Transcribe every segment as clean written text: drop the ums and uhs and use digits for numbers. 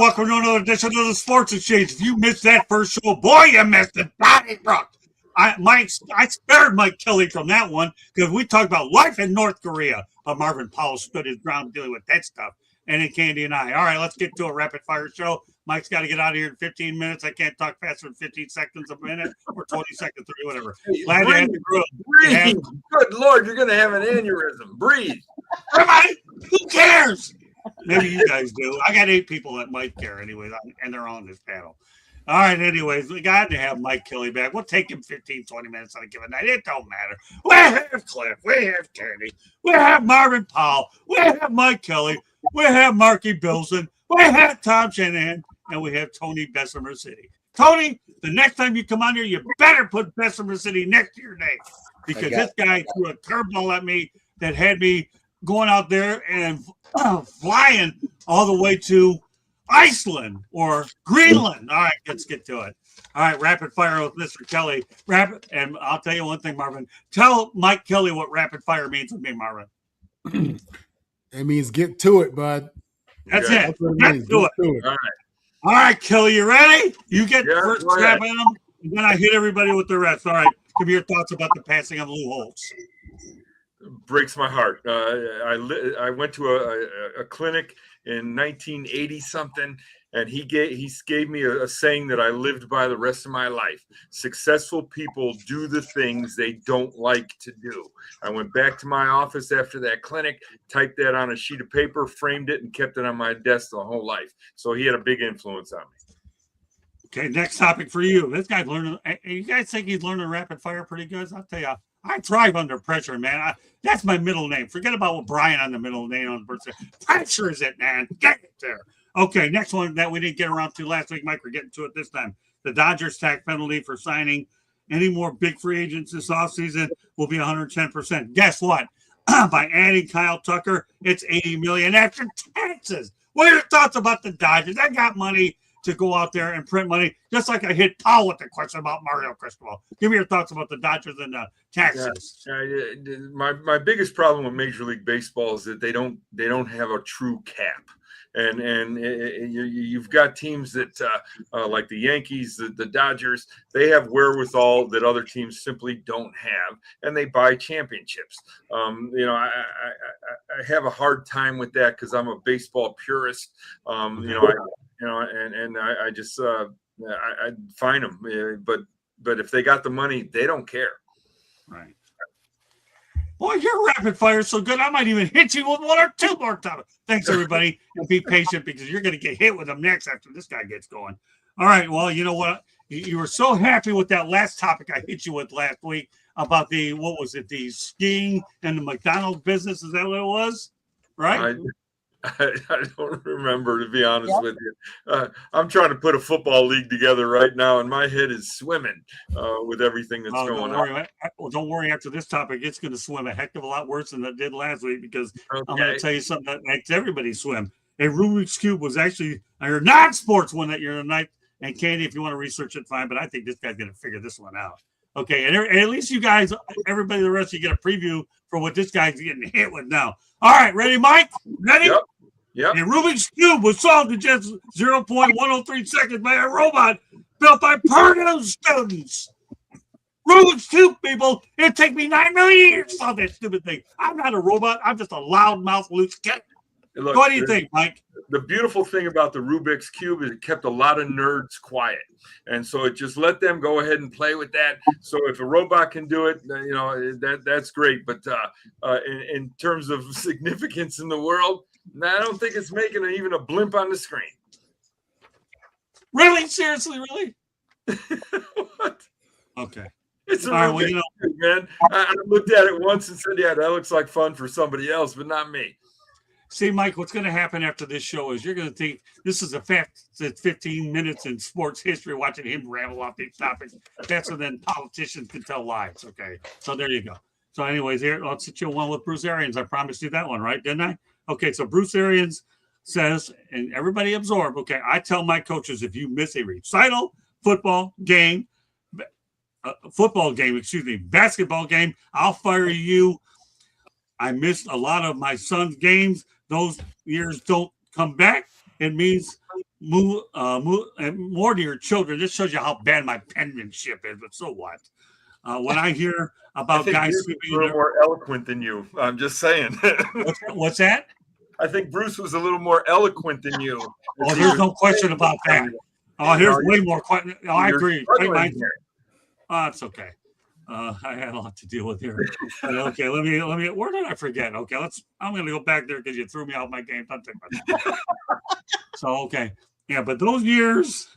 welcome to another edition of the Sports Exchange. If you missed that first show, boy, you missed it. Donnybrook. I spared Mike Kelly from that one because we talked about life in North Korea. But Marvin Powell stood his ground dealing with that stuff. And then Candy and I. All right, let's get to a rapid fire show. Mike's got to get out of here in 15 minutes. I can't talk faster than 15 seconds a minute or 20 seconds, 30, whatever. Glad to have the group. Breathe. Good Lord, you're going to have an aneurysm. Breathe. Everybody, who cares? Maybe you guys do. I got 8 people that might care anyways, and they're on this panel. All right, anyways, we got to have Mike Kelly back. We'll take him 15, 20 minutes on a given night. It don't matter. We have Cliff. We have Kenny. We have Marvin Powell. We have Mike Kelly. We have Marky Bilson. We have Tom Shanahan. And we have Tony Bessemer City. Tony, the next time you come on here, you better put Bessemer City next to your name. Because this guy threw a curveball at me that had me going out there and flying all the way to Iceland or Greenland. All right, let's get to it. All right, rapid fire with Mr. Kelly. And I'll tell you one thing, Marvin. Tell Mike Kelly what rapid fire means to me, Marvin. It means get to it, bud. That's it. Get to it. All right, Kelly, you ready? You get first grab at them, and then I hit everybody with the rest. All right, give me your thoughts about the passing of Lou Holtz. Breaks my heart. I went to a clinic in 1980 something, and he gave me a saying that I lived by the rest of my life. Successful people do the things they don't like to do. I went back to my office after that clinic, typed that on a sheet of paper, framed it, and kept it on my desk the whole life. So he had a big influence on me. Okay, next topic for you. This guy's learning. You guys think he's learning rapid fire pretty good? I'll tell you, I thrive under pressure, man. That's my middle name. Forget about what Brian on the middle name on the birthday. Pressure is it, man. Get it there. Okay, next one that we didn't get around to last week, Mike, we're getting to it this time. The Dodgers tax penalty for signing any more big free agents this offseason will be 110%. Guess what? By adding Kyle Tucker, it's $80 million after taxes. What are your thoughts about the Dodgers? They got money to go out there and print money, just like I hit Paul with the question about Mario Cristobal. Give me your thoughts about the Dodgers and the taxes. My biggest problem with Major League Baseball is that they don't have a true cap. And you've got teams that like the Yankees, the Dodgers, they have wherewithal that other teams simply don't have, and they buy championships. I have a hard time with that because I'm a baseball purist. I just I find them, but if they got the money, they don't care. Right. Boy, your rapid fire is so good, I might even hit you with 1 or 2 more topics. Thanks, everybody, and be patient because you're going to get hit with them next after this guy gets going. All right, well, you know what? You were so happy with that last topic I hit you with last week about the skiing and the McDonald's business. Is that what it was? Right? I don't remember, to be honest with you. I'm trying to put a football league together right now, and my head is swimming with everything that's going on. Well, don't worry. After this topic, it's going to swim a heck of a lot worse than it did last week because I'm going to tell you something that makes everybody swim. A Rubik's Cube was actually a non-sports one that you're tonight. And Candy, if you want to research it, fine. But I think this guy's going to figure this one out. Okay, and at least you guys, everybody, the rest, you get a preview for what this guy's getting hit with now. All right, ready, Mike? Ready? Yep. A Rubik's Cube was solved in just 0.103 seconds by a robot built by Purdue students. Rubik's Cube, people. It'd take me 9 million years to solve that stupid thing. I'm not a robot. I'm just a loudmouth loose kid. Look, what do you think, Mike? The beautiful thing about the Rubik's Cube is it kept a lot of nerds quiet. And so it just let them go ahead and play with that. So if a robot can do it, that's great. But in terms of significance in the world, I don't think it's making even a blimp on the screen. Really? Seriously? Really? What? Okay. It's a Rubik's Cube, man. I looked at it once and said, yeah, that looks like fun for somebody else, but not me. See, Mike, what's going to happen after this show is you're going to think this is a fact. It's 15 minutes in sports history watching him ramble off these topics. That's when then politicians can tell lies. Okay, so there you go. So anyways, here, let's hit you one with Bruce Arians. I promised you that one, right? Didn't I? Okay, so Bruce Arians says, and everybody absorb, okay, I tell my coaches if you miss a recital, basketball game, I'll fire you. I missed a lot of my son's games. Those years don't come back. It means and more to your children. This shows you how bad my penmanship is, but so what? When I hear about guys Bruce sleeping was a little more eloquent than you. I'm just saying. what's that? I think Bruce was a little more eloquent than you. Oh, there's no question about that. Oh, here's way more question. Oh, I agree. Oh, it's okay. I had a lot to deal with here. Okay, let me. Where did I forget? Okay, I'm going to go back there because you threw me out my game. So okay, yeah, but those years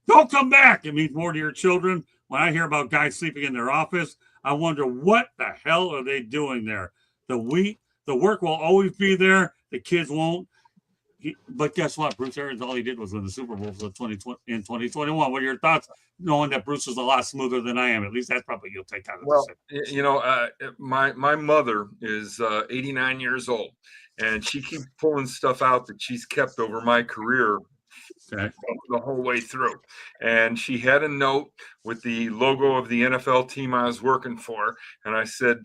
don't come back. It means more to your children. When I hear about guys sleeping in their office, I wonder what the hell are they doing there. The work will always be there. The kids won't. But guess what? Bruce Arians, all he did was win the Super Bowl for 2020 in 2021. What are your thoughts, knowing that Bruce is a lot smoother than I am? At least that's probably you'll take out of this. My mother is 89 years old, and she keeps pulling stuff out that she's kept over my career the whole way through. And she had a note with the logo of the NFL team I was working for, and I said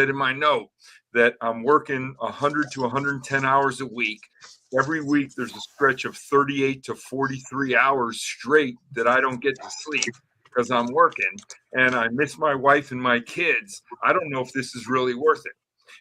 in my note that I'm working 100 to 110 hours a week. Every week there's a stretch of 38 to 43 hours straight that I don't get to sleep because I'm working, and I miss my wife and my kids. I don't know if this is really worth it.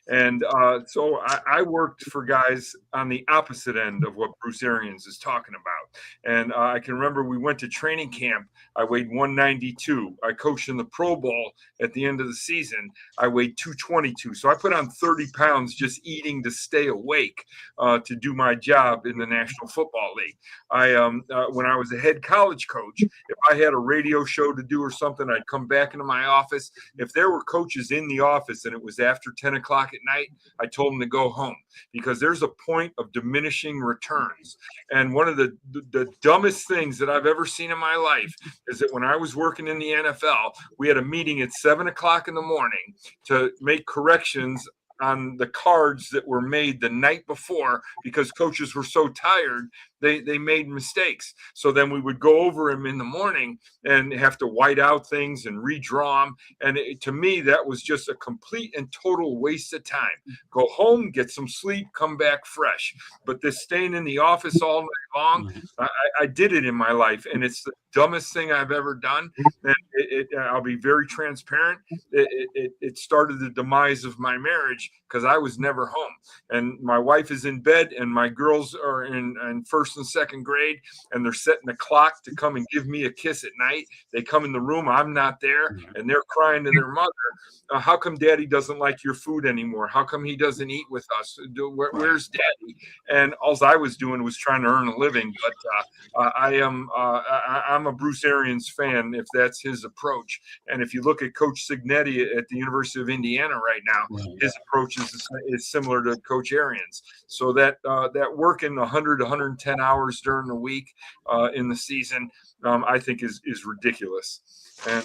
And so I worked for guys on the opposite end of what Bruce Arians is talking about. And I can remember we went to training camp. I weighed 192. I coached in the Pro Bowl at the end of the season. I weighed 222. So I put on 30 pounds just eating to stay awake to do my job in the National Football League. When I was a head college coach, if I had a radio show to do or something, I'd come back into my office. If there were coaches in the office and it was after 10 o'clock at night, I told them to go home, because there's a point of diminishing returns. And one of the dumbest things that I've ever seen in my life is that when I was working in the NFL, we had a meeting at 7 o'clock in the morning to make corrections on the cards that were made the night before, because coaches were so tired they made mistakes. So then we would go over them in the morning and have to white out things and redraw them. And to me, that was just a complete and total waste of time. Go home, get some sleep, come back fresh. But this staying in the office all night long, I did it in my life, and it's the dumbest thing I've ever done. And I'll be very transparent. It started the demise of my marriage because I was never home. And my wife is in bed, and my girls are in first and second grade, and they're setting a clock to come and give me a kiss at night. They come in the room, I'm not there, and they're crying to their mother, how come Daddy doesn't like your food anymore? How come he doesn't eat with us? Where's Daddy? And all I was doing was trying to earn a living. But I'm a Bruce Arians fan, if that's his approach. And if you look at Coach Cignetti at the University of Indiana right now, his approach is similar to Coach Arians. So that working 100 to 110 hours during the week in the season, I think is ridiculous. And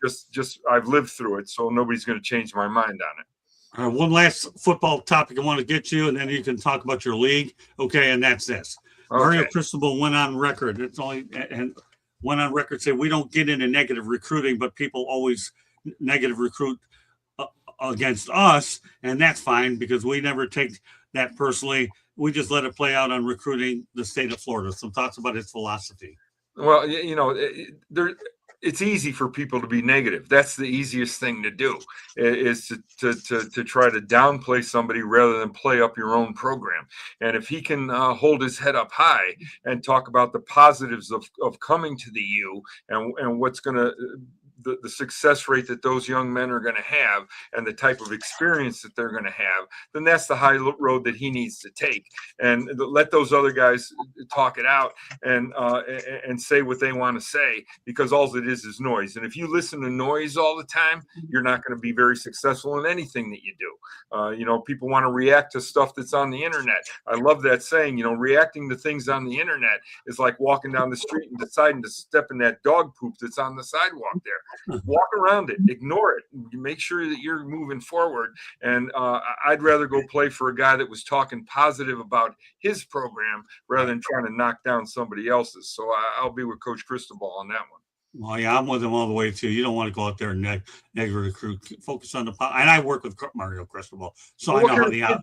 it's just I've lived through it, so nobody's going to change my mind on it. All right, one last football topic I want to get you, and then you can talk about your league. Okay, and that's this. Okay. Mario Cristobal went on record. Went on record saying we don't get into negative recruiting, but people always negative recruit against us, and that's fine because we never take that personally. We just let it play out on recruiting the state of Florida. Some thoughts about his philosophy. Well, it's easy for people to be negative. That's the easiest thing to do, is to try to downplay somebody rather than play up your own program. And if he can hold his head up high and talk about the positives of coming to the U and what's going to the success rate that those young men are going to have and the type of experience that they're going to have, then that's the high road that he needs to take. And let those other guys talk it out and say what they want to say, because all it is noise. And if you listen to noise all the time, you're not going to be very successful in anything that you do. People want to react to stuff that's on the internet. I love that saying, reacting to things on the internet is like walking down the street and deciding to step in that dog poop that's on the sidewalk there. Walk around it, ignore it, make sure that you're moving forward. And I'd rather go play for a guy that was talking positive about his program rather than trying to knock down somebody else's. So I'll be with Coach Cristobal on that one. Well, yeah, I'm with him all the way too. You don't want to go out there and negative recruit. Focus on the and I work with Mario Cristobal, so Well, I what know kind how of the kids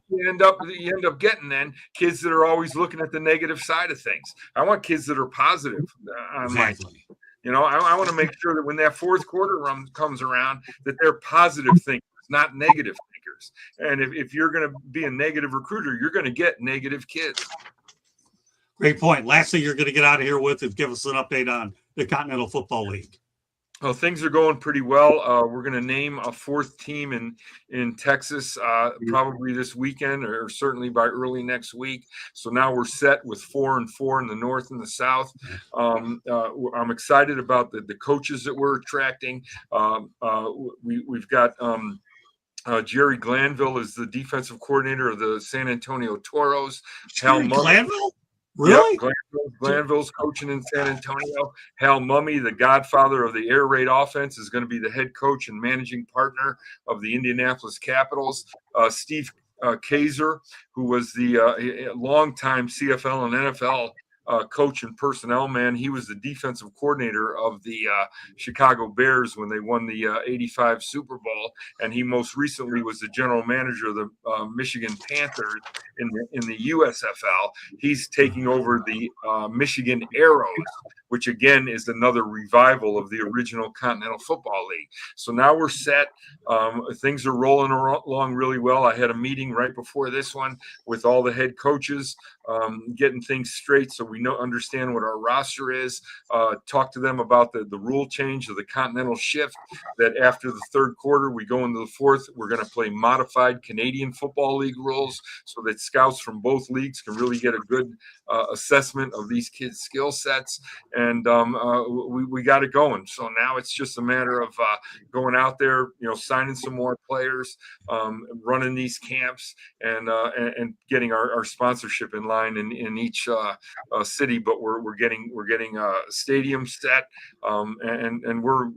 you end up getting then? Kids that are always looking at the negative side of things. I want kids that are positive on my team. exactly. I want to make sure that when that fourth quarter run comes around, that they're positive thinkers, not negative thinkers. And if you're going to be a negative recruiter, you're going to get negative kids. Great point. Last thing you're going to get out of here with is give us an update on the Continental Football League. Well, things are going pretty well. We're going to name a fourth team in Texas probably this weekend, or certainly by early next week. So now we're set with 4-4 in the North and the South. I'm excited about the coaches that we're attracting. We've got Jerry Glanville is the defensive coordinator of the San Antonio Toros. Jerry Glanville? Really? Yep, Glanville's coaching in San Antonio. Hal Mummy, the godfather of the air raid offense, is going to be the head coach and managing partner of the Indianapolis Capitals. Steve Kaiser, who was the longtime CFL and NFL coach and personnel man. He was the defensive coordinator of the Chicago Bears when they won the 85 Super Bowl. And he most recently was the general manager of the Michigan Panthers in the USFL. He's taking over the Michigan Arrows, which again is another revival of the original Continental Football League. So now we're set. Things are rolling along really well. I had a meeting right before this one with all the head coaches, getting things straight so we understand what our roster is. Talk to them about the rule change of the Continental shift, that after the third quarter, we go into the fourth. We're going to play modified Canadian Football League rules so that scouts from both leagues can really get a good assessment of these kids' skill sets. And we got it going. So now it's just a matter of going out there, signing some more players, running these camps, and getting our sponsorship in line in each city. But we're getting a stadium set, and we're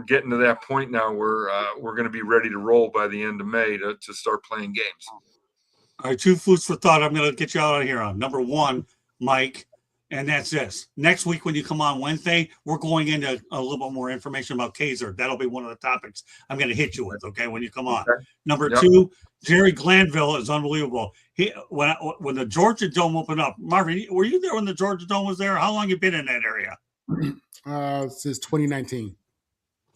getting to that point now where we're going to be ready to roll by the end of May to start playing games. All right, 2 foods for thought I'm going to get you out of here on. Number one, Mike, and that's this. Next week when you come on Wednesday, we're going into a little bit more information about Kaiser. That'll be one of the topics I'm going to hit you with, okay, when you come on. Okay. Number two, Jerry Glanville is unbelievable. When the Georgia Dome opened up, Marvin, were you there when the Georgia Dome was there? How long you been in that area? Since 2019.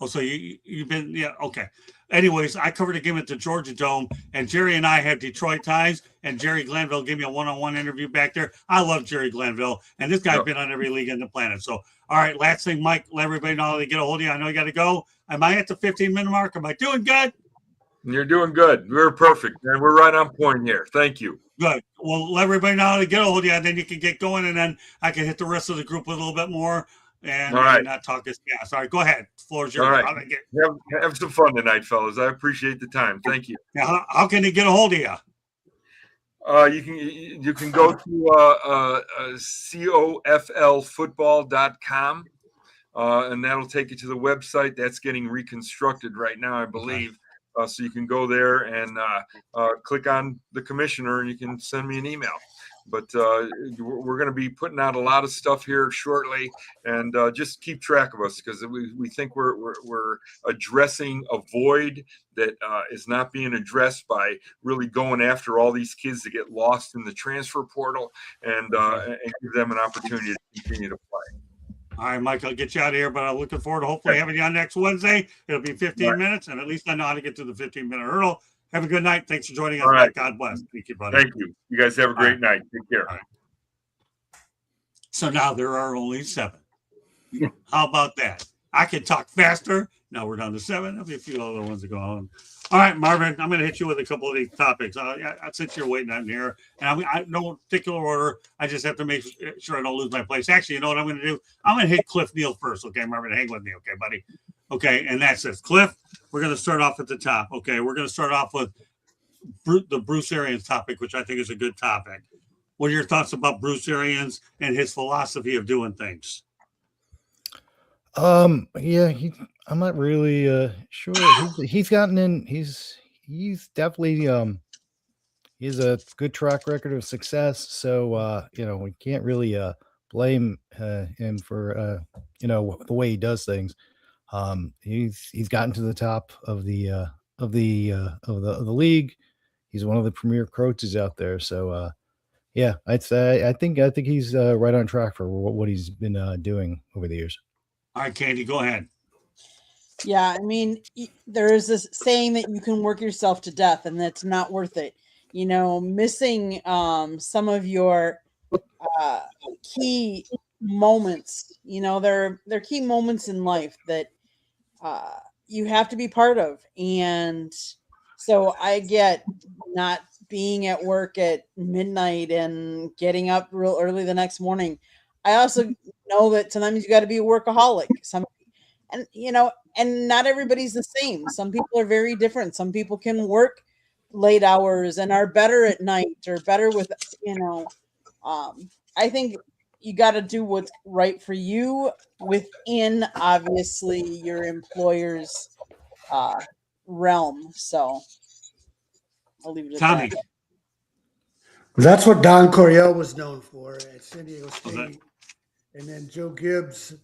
Oh, so you've been, yeah, okay. Anyways, I covered a game at the Georgia Dome, and Jerry and I have Detroit ties, and Jerry Glanville gave me a one-on-one interview back there. I love Jerry Glanville, and this guy's been on every league on the planet. So, all right, last thing, Mike, let everybody know how they get a hold of you. I know you got to go. Am I at the 15-minute mark? Am I doing good? You're doing good. We're perfect, man. We're right on point here. Thank you. Good. Well, let everybody know how to get a hold of you, and then you can get going, and then I can hit the rest of the group with a little bit more. And not talk as fast. All right, go ahead. Floor's yours. All right. Have some fun tonight, fellas. I appreciate the time. Thank you. Yeah, how can they get a hold of you? You can go to coflfootball.com, and that'll take you to the website. That's getting reconstructed right now, I believe. So you can go there and click on the commissioner, and you can send me an email. But we're going to be putting out a lot of stuff here shortly, and just keep track of us, because we think we're addressing a void that is not being addressed by really going after all these kids that get lost in the transfer portal, and give them an opportunity to continue to play. All right, Mike, I'll get you out of here, but I'm looking forward to hopefully having you on next Wednesday. It'll be 15 minutes, and at least I know how to get to the 15-minute hurdle. Have a good night. Thanks for joining us. All right. God bless. Thank you, buddy. Thank you. You guys have a great night. Take care. Right. So now there are only 7. How about that? I can talk faster. Now we're down to 7. There'll be a few other ones to go on. All right, Marvin, I'm going to hit you with a couple of these topics. Since you're waiting on here, and I no particular order, I just have to make sure I don't lose my place. Actually, you know what I'm going to do? I'm going to hit Cliff Neal first. Okay, Marvin, hang with me. Okay, buddy. Okay, and that's it. Cliff, we're going to start off at the top. Okay, we're going to start off with the Bruce Arians topic, which I think is a good topic. What are your thoughts about Bruce Arians and his philosophy of doing things? Yeah, I'm not really sure. He's gotten in. He's definitely he has a good track record of success. So we can't really blame him for the way he does things. He's gotten to the top of the league. He's one of the premier coaches out there. So yeah, I'd say I think he's right on track for what he's been doing over the years. All right, Candy, go ahead. Yeah, I mean, there is this saying that you can work yourself to death, and that's not worth it. Missing some of your key moments. They're key moments in life that you have to be part of, and so I get not being at work at midnight and getting up real early the next morning. I also know that sometimes you got to be a workaholic. And not everybody's the same. Some people are very different. Some people can work late hours and are better at night or better with, I think you got to do what's right for you within, obviously, your employer's realm. So I'll leave it at Tommy. that. That's what Don Coryell was known for at San Diego State. And then Joe Gibbs,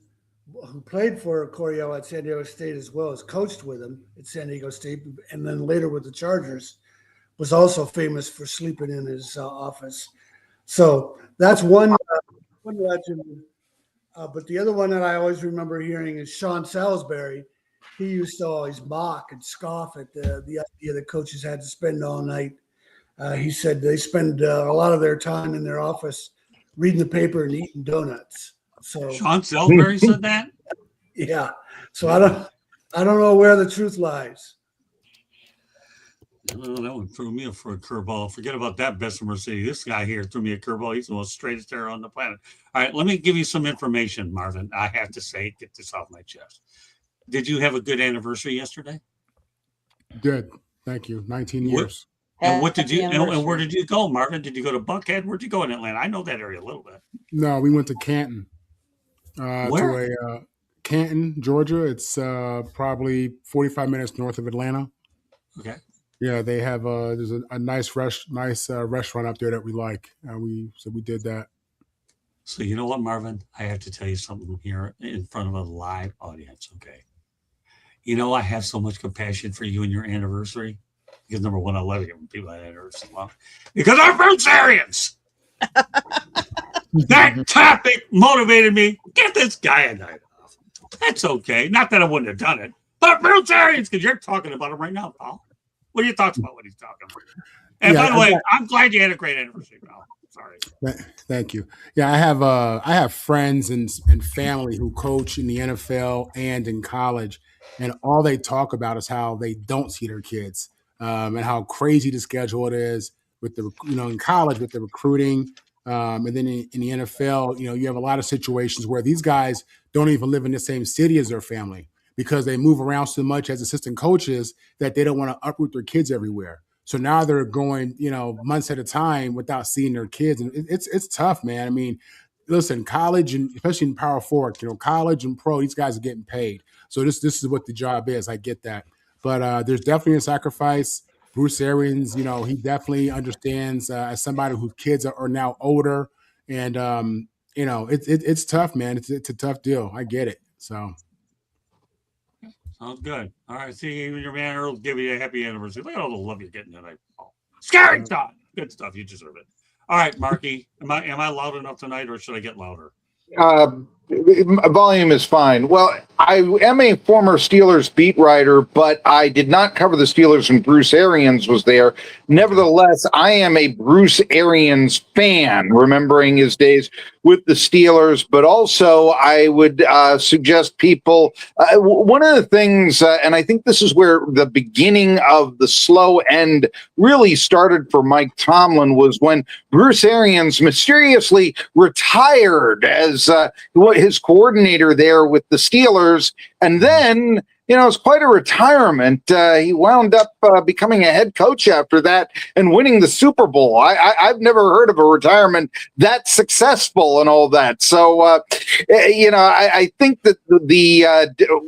who played for Coryell at San Diego State as well as coached with him at San Diego State, and then later with the Chargers, was also famous for sleeping in his office. So that's one legend. But the other one that I always remember hearing is Sean Salisbury. He used to always mock and scoff at the idea that coaches had to spend all night. He said they spend a lot of their time in their office reading the paper and eating donuts. So Sean Salisbury said that? yeah. So I don't know where the truth lies. Well, that one threw me for a curveball. Forget about that, Bessemer City. This guy here threw me a curveball. He's the most straightest terror on the planet. All right, let me give you some information, Marvin. I have to say, get this off my chest. Did you have a good anniversary yesterday? Good. Thank you. 19 years. And what did Happy you? And where anniversary. did you go, Marvin? Did you go to Buckhead? Where'd you go in Atlanta? I know that area a little bit. No, we went to Canton. Where? To Canton, Georgia. It's probably 45 minutes north of Atlanta. Okay. Yeah, they have there's a nice restaurant up there that we like. We did that. So you know what, Marvin? I have to tell you something here in front of a live audience. Okay. I have so much compassion for you and your anniversary because number one, I love it when people have anniversary long because I'm Brucearians. That topic motivated me. Get this guy a night off. That's okay. Not that I wouldn't have done it, but Brucearians, because you're talking about him right now, Paul. What are your thoughts about what he's talking about? And by the way, I'm glad you had a great anniversary, Paul. Sorry. Thank you. Yeah, I have friends and family who coach in the NFL and in college, and all they talk about is how they don't see their kids and how crazy the schedule it is with the in college with the recruiting, and then in the NFL, you have a lot of situations where these guys don't even live in the same city as their family because they move around so much as assistant coaches that they don't want to uproot their kids everywhere. So now they're going, months at a time without seeing their kids. And it's tough, man. I mean, listen, college and especially in Power Forward, college and pro, these guys are getting paid. So this is what the job is. I get that. But there's definitely a sacrifice. Bruce Arians, he definitely understands as somebody whose kids are now older. And, it's tough, man. It's a tough deal. I get it. So. Sounds good. All right. See, even your man Earl give you a happy anniversary. Look at all the love you're getting tonight. Oh, scary stuff. Good stuff. You deserve it. All right, Marky. Am I loud enough tonight, or should I get louder? Volume is fine. Well, I am a former Steelers beat writer, but I did not cover the Steelers when Bruce Arians was there. Nevertheless, I am a Bruce Arians fan, remembering his days with the Steelers, but also I would suggest people, one of the things, and I think this is where the beginning of the slow end really started for Mike Tomlin, was when Bruce Arians mysteriously retired as his coordinator there with the Steelers. And then it's quite a retirement. He wound up becoming a head coach after that and winning the Super Bowl. I've never heard of a retirement that successful and all that. So, I think that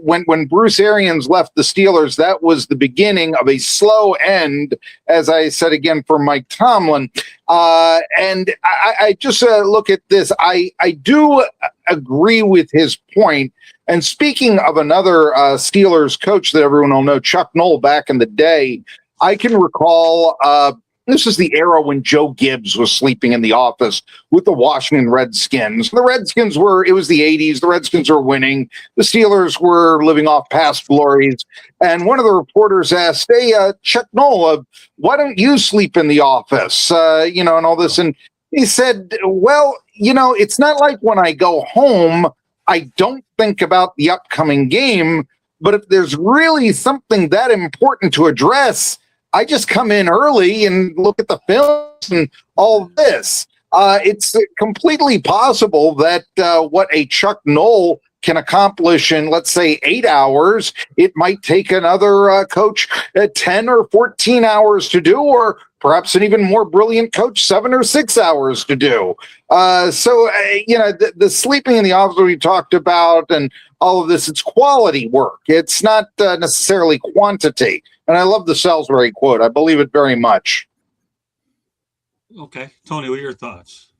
when Bruce Arians left the Steelers, that was the beginning of a slow end, as I said again, for Mike Tomlin. And I just look at this. I do agree with his point. And speaking of another Steelers coach that everyone will know, Chuck Noll, back in the day, I can recall this is the era when Joe Gibbs was sleeping in the office with the Washington Redskins. The Redskins it was the 80s. The Redskins were winning. The Steelers were living off past glories. And one of the reporters asked, hey, Chuck Noll, why don't you sleep in the office? And all this. And he said, well, it's not like when I go home, I don't think about the upcoming game, but if there's really something that important to address, I just come in early and look at the films and all this. It's completely possible that what a Chuck Noll can accomplish in, let's say, 8 hours, it might take another coach 10 or 14 hours to do, or perhaps an even more brilliant coach 7 or 6 hours to do. The sleeping in the office we talked about and all of this, it's quality work. It's not necessarily quantity. And I love the Salisbury quote. I believe it very much. Okay. Tony, what are your thoughts?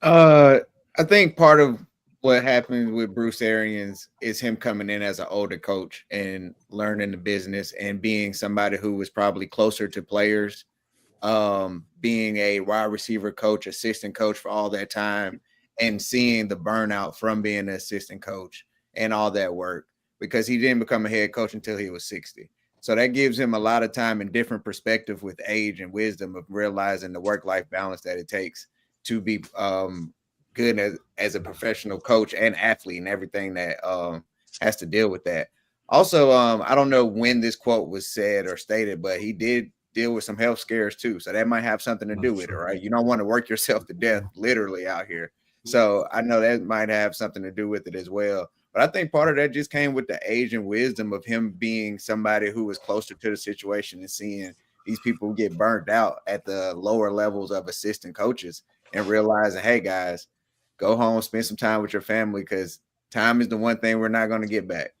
I think part of what happened with Bruce Arians is him coming in as an older coach and learning the business and being somebody who was probably closer to players, being a wide receiver coach, assistant coach for all that time, and seeing the burnout from being an assistant coach and all that work, because he didn't become a head coach until he was 60. So that gives him a lot of time and different perspective with age and wisdom of realizing the work-life balance that it takes to be good as a professional coach and athlete and everything that has to deal with that. Also, I don't know when this quote was said or stated, but he did deal with some health scares too. So that might have something to do with it, right? You don't want to work yourself to death literally out here. So I know that might have something to do with it as well. But I think part of that just came with the age and wisdom of him being somebody who was closer to the situation and seeing these people get burnt out at the lower levels of assistant coaches and realizing, hey, guys, go home, spend some time with your family, because time is the one thing we're not going to get back.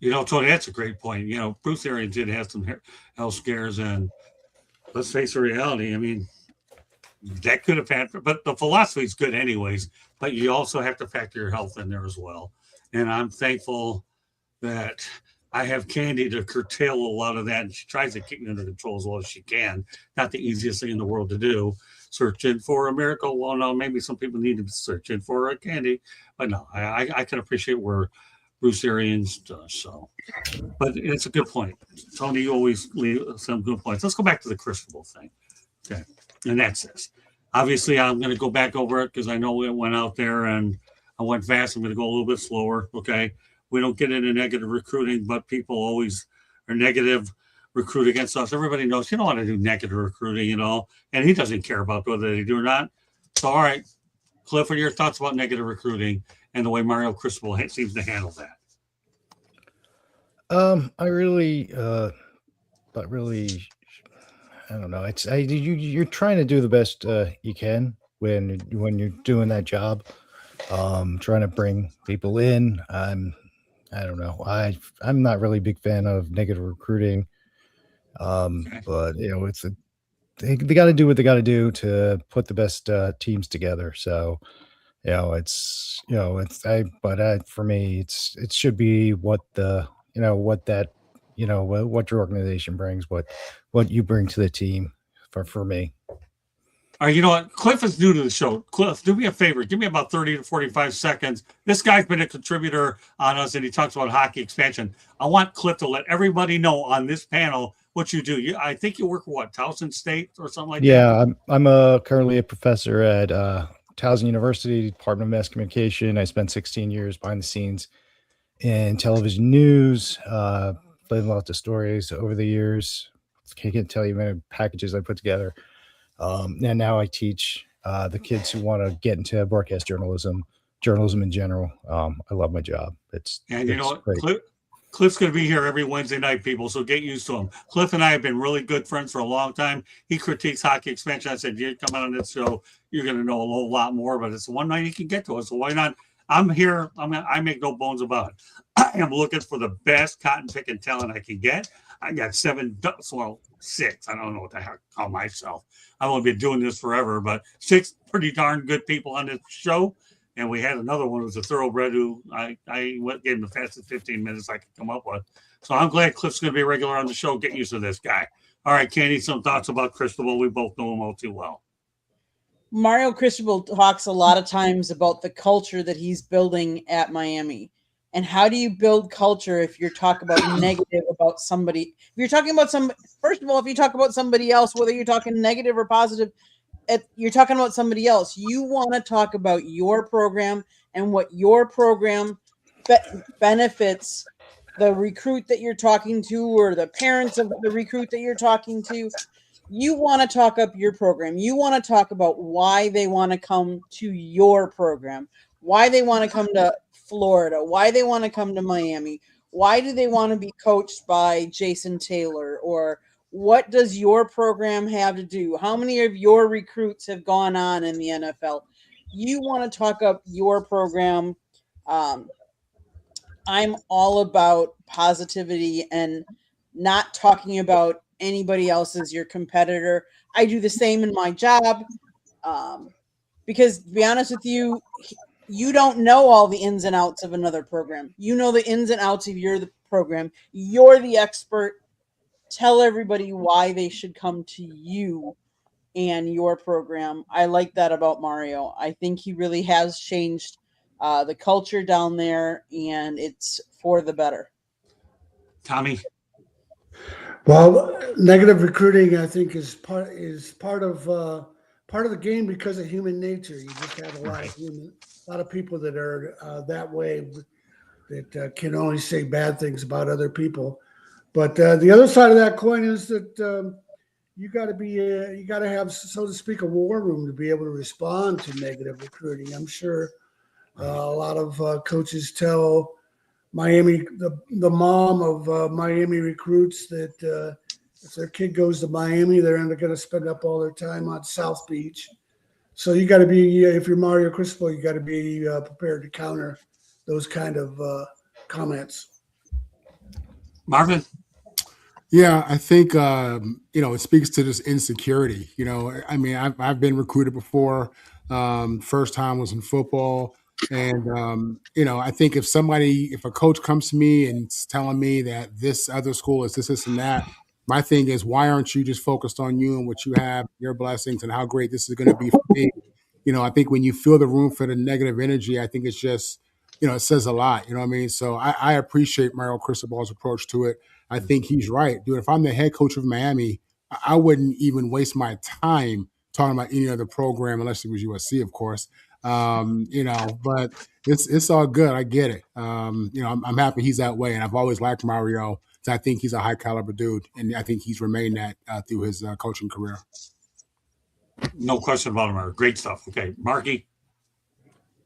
Tony, that's a great point. Bruce Arians did have some health scares, and let's face the reality. I mean, that could have had, but the philosophy is good anyways, but you also have to factor your health in there as well. And I'm thankful that I have Candy to curtail a lot of that. And she tries to keep me under control as well as she can. Not the easiest thing in the world to do. Searching for a miracle. Well, no, maybe some people need to be searching for a Candy. But no, I can appreciate where Bruce Arians does. So, but it's a good point. Tony, you always leave some good points. Let's go back to the Cristobal thing. Okay. And that's this. Obviously, I'm going to go back over it because I know it went out there and I went fast. I'm going to go a little bit slower. Okay. We don't get into negative recruiting, but people always are negative recruit against us. Everybody knows you don't want to do negative recruiting, and he doesn't care about whether they do or not. So, all right, Cliff, what are your thoughts about negative recruiting and the way Mario Cristobal seems to handle that? I don't know. You're trying to do the best you can when you're doing that job. Trying to bring people in. I don't know. I'm not really a big fan of negative recruiting. But they got to do what they got to do to put the best teams together. So, for me, it should be what what your organization brings, what you bring to the team for me. All right, you know what? Cliff is new to the show. Cliff, do me a favor. Give me about 30 to 45 seconds. This guy's been a contributor on us, and he talks about hockey expansion. I want Cliff to let everybody know on this panel what you do. I think you work for Towson State or something like that? Yeah, I'm currently a professor at Towson University, Department of Mass Communication. I spent 16 years behind the scenes in television news, played lots of stories over the years. Can't tell you how many packages I put together. And now I teach the kids who want to get into broadcast journalism in general. I love my job. It's great. Cliff's going to be here every Wednesday night, people, so get used to him. Cliff and I have been really good friends for a long time. He critiques hockey expansion. I said, you come on this show, you're going to know a whole lot more, but it's one night he can get to us, so why not? I'm here. I make no bones about it. I am looking for the best cotton picking talent I can get. I got 6. I don't know what the heck I call myself. I've only been doing this forever, but 6 pretty darn good people on this show. And we had another one who was a thoroughbred who I gave him the fastest 15 minutes I could come up with. So I'm glad Cliff's going to be a regular on the show. Get used to this guy. All right, Candy, some thoughts about Cristobal. We both know him all too well. Mario Cristobal talks a lot of times about the culture that he's building at Miami. And how do you build culture if you're talking about negative about somebody? If you're talking about first of all, if you talk about somebody else, whether you're talking negative or positive, you're talking about somebody else. You want to talk about your program and what your program benefits the recruit that you're talking to or the parents of the recruit that you're talking to. You want to talk up your program. You want to talk about why they want to come to your program, why they want to come to Florida, why they want to come to Miami, why do they want to be coached by Jason Taylor, or what does your program have to do? How many of your recruits have gone on in the NFL? You want to talk up your program. I'm all about positivity and not talking about anybody else as your competitor. I do the same in my job because, to be honest with you, you don't know all the ins and outs of another program. You know the ins and outs of your program. You're the expert. Tell everybody why they should come to you and your program. I like that about Mario. I think he really has changed the culture down there, and it's for the better. Tommy? Well, negative recruiting, I think, is part of the game because of human nature. You just have a lot of people that are that way, that can only say bad things about other people. But the other side of that coin is that you got to have, so to speak, a war room to be able to respond to negative recruiting. I'm sure a lot of coaches tell Miami, the mom of Miami recruits, that if their kid goes to Miami, they're going to spend up all their time on South Beach. So you got to be, if you're Mario Cristobal, you got to be prepared to counter those kind of comments. Marvin? Yeah, I think it speaks to this insecurity. I mean, I've been recruited before. First time was in football, and I think if a coach comes to me and it's telling me that this other school is this, and that, my thing is, why aren't you just focused on you and what you have, your blessings, and how great this is going to be for me? I think when you feel the room for the negative energy, I think it's just, it says a lot. You know what I mean? So I appreciate Mario Cristobal's approach to it. I think he's right, dude. If I'm the head coach of Miami, I wouldn't even waste my time talking about any other program unless it was USC, of course. But it's all good. I get it. I'm happy he's that way, and I've always liked Mario. So I think he's a high caliber dude, and I think he's remained that through his coaching career. No question about him. Great stuff. Okay, Marky.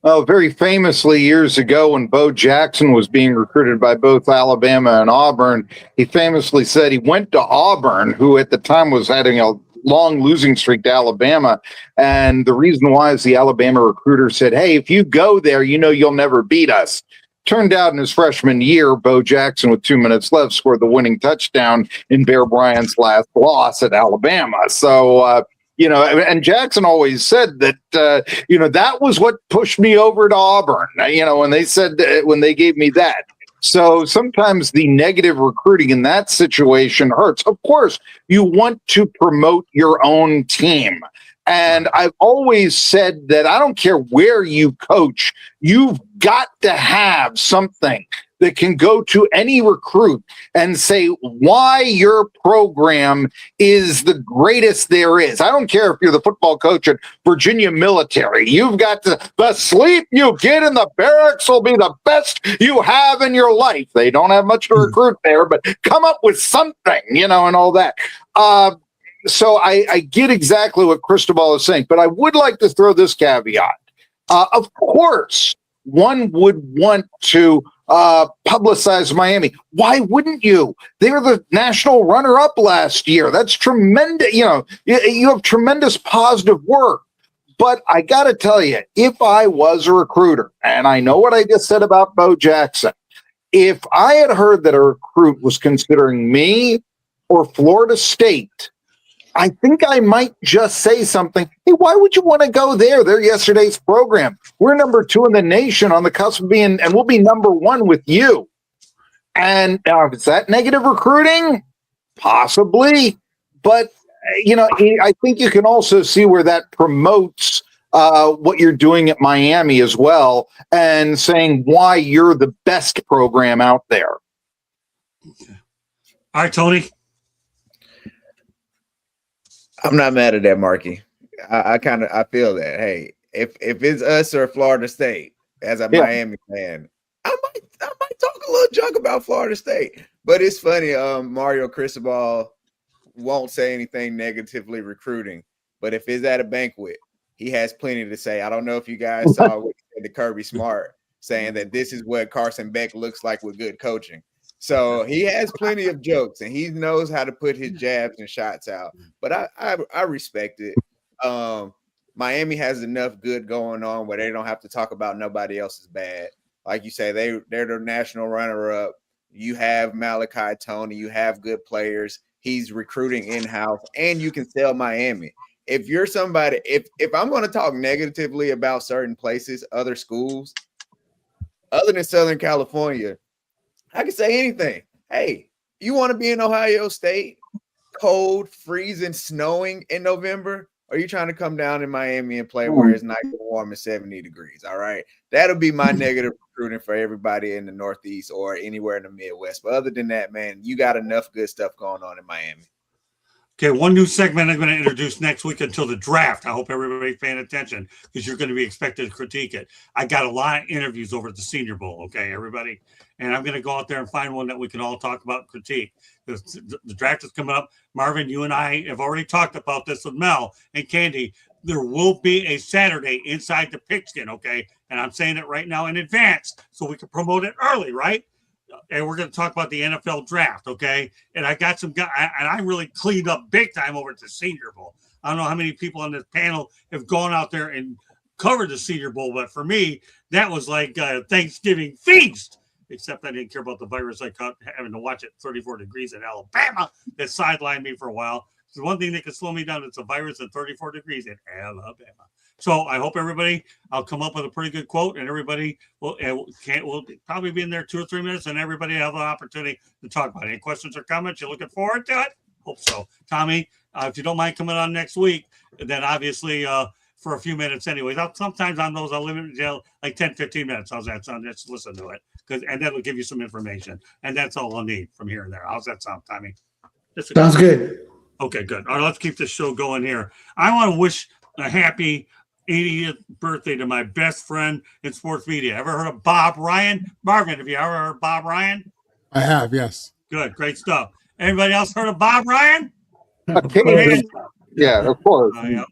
Oh, very famously, years ago, when Bo Jackson was being recruited by both Alabama and Auburn, he famously said he went to Auburn, who at the time was having a long losing streak to Alabama. And the reason why is the Alabama recruiter said, hey, if you go there, you'll never beat us. Turned out in his freshman year, Bo Jackson, with 2 minutes left, scored the winning touchdown in Bear Bryant's last loss at Alabama. So, and Jackson always said that, that was what pushed me over to Auburn, when they gave me that. So sometimes the negative recruiting in that situation hurts. Of course, you want to promote your own team. And I've always said that I don't care where you coach, you've got to have something that can go to any recruit and say why your program is the greatest there is. I don't care if you're the football coach at Virginia Military. You've got the sleep you get in the barracks will be the best you have in your life. They don't have much to recruit there, but come up with something, and all that. So I get exactly what Cristobal is saying, but I would like to throw this caveat. Of course, one would want to publicize Miami. Why wouldn't you? They were the national runner-up last year. That's tremendous. You have tremendous positive work. But I got to tell you, if I was a recruiter, and I know what I just said about Bo Jackson, if I had heard that a recruit was considering me or Florida State, I think I might just say something. Hey, why would you want to go there? They're yesterday's program. We're number 2 in the nation on the cusp of being, and we'll be number 1 with you. And if it's that negative recruiting, possibly. But, I think you can also see where that promotes what you're doing at Miami as well, and saying why you're the best program out there. All right, Tony. I'm not mad at that, Marky. I feel that. Hey, if it's us or Florida State, as a Miami fan, I might talk a little junk about Florida State. But it's funny, Mario Cristobal won't say anything negatively recruiting. But if it's at a banquet, he has plenty to say. I don't know if you guys saw what he said to Kirby Smart, saying that this is what Carson Beck looks like with good coaching. So he has plenty of jokes, and he knows how to put his jabs and shots out. But I respect it. Miami has enough good going on where they don't have to talk about nobody else's bad. Like you say, they're the national runner-up. You have Malachi Tony. You have good players. He's recruiting in-house, and you can sell Miami. If you're somebody, if I'm going to talk negatively about certain places, other schools, other than Southern California, I can say anything. Hey, you want to be in Ohio State, cold, freezing, snowing in November? Or are you trying to come down in Miami and play where it's nice and warm and 70 degrees? All right. That'll be my negative recruiting for everybody in the Northeast or anywhere in the Midwest. But other than that, man, you got enough good stuff going on in Miami. Okay, one new segment I'm going to introduce next week until the draft. I hope everybody's paying attention because you're going to be expected to critique it. I got a lot of interviews over at the Senior Bowl, okay, everybody? And I'm going to go out there and find one that we can all talk about and critique. The draft is coming up. Marvin, you and I have already talked about this with Mel and Candy. There will be a Saturday inside the pigskin, okay? And I'm saying it right now in advance so we can promote it early, right? And we're going to talk about the NFL draft, okay? And I got some guys, and I really cleaned up big time over at the Senior Bowl. I don't know how many people on this panel have gone out there and covered the Senior Bowl, but for me, that was like a Thanksgiving feast, except I didn't care about the virus I caught having to watch it 34 degrees in Alabama. That sidelined me for a while. The one thing that can slow me down, it's a virus at 34 degrees in Alabama. So I hope everybody, I'll come up with a pretty good quote, and everybody will probably be in there 2 or 3 minutes, and everybody have an opportunity to talk about it. Any questions or comments? You looking forward to it? Hope so. Tommy, if you don't mind coming on next week, then obviously for a few minutes anyways. Sometimes on those, I'll limit it like 10, 15 minutes. How's that sound? Just listen to it, and that'll give you some information, and that's all I'll need from here and there. How's that sound, Tommy? Sounds good. Okay, good. All right, let's keep this show going here. I want to wish a happy 80th birthday to my best friend in sports media. Ever heard of Bob Ryan? Marvin, have you ever heard of Bob Ryan? I have, yes. Good, great stuff. Anybody else heard of Bob Ryan? Yeah, of course. Yeah.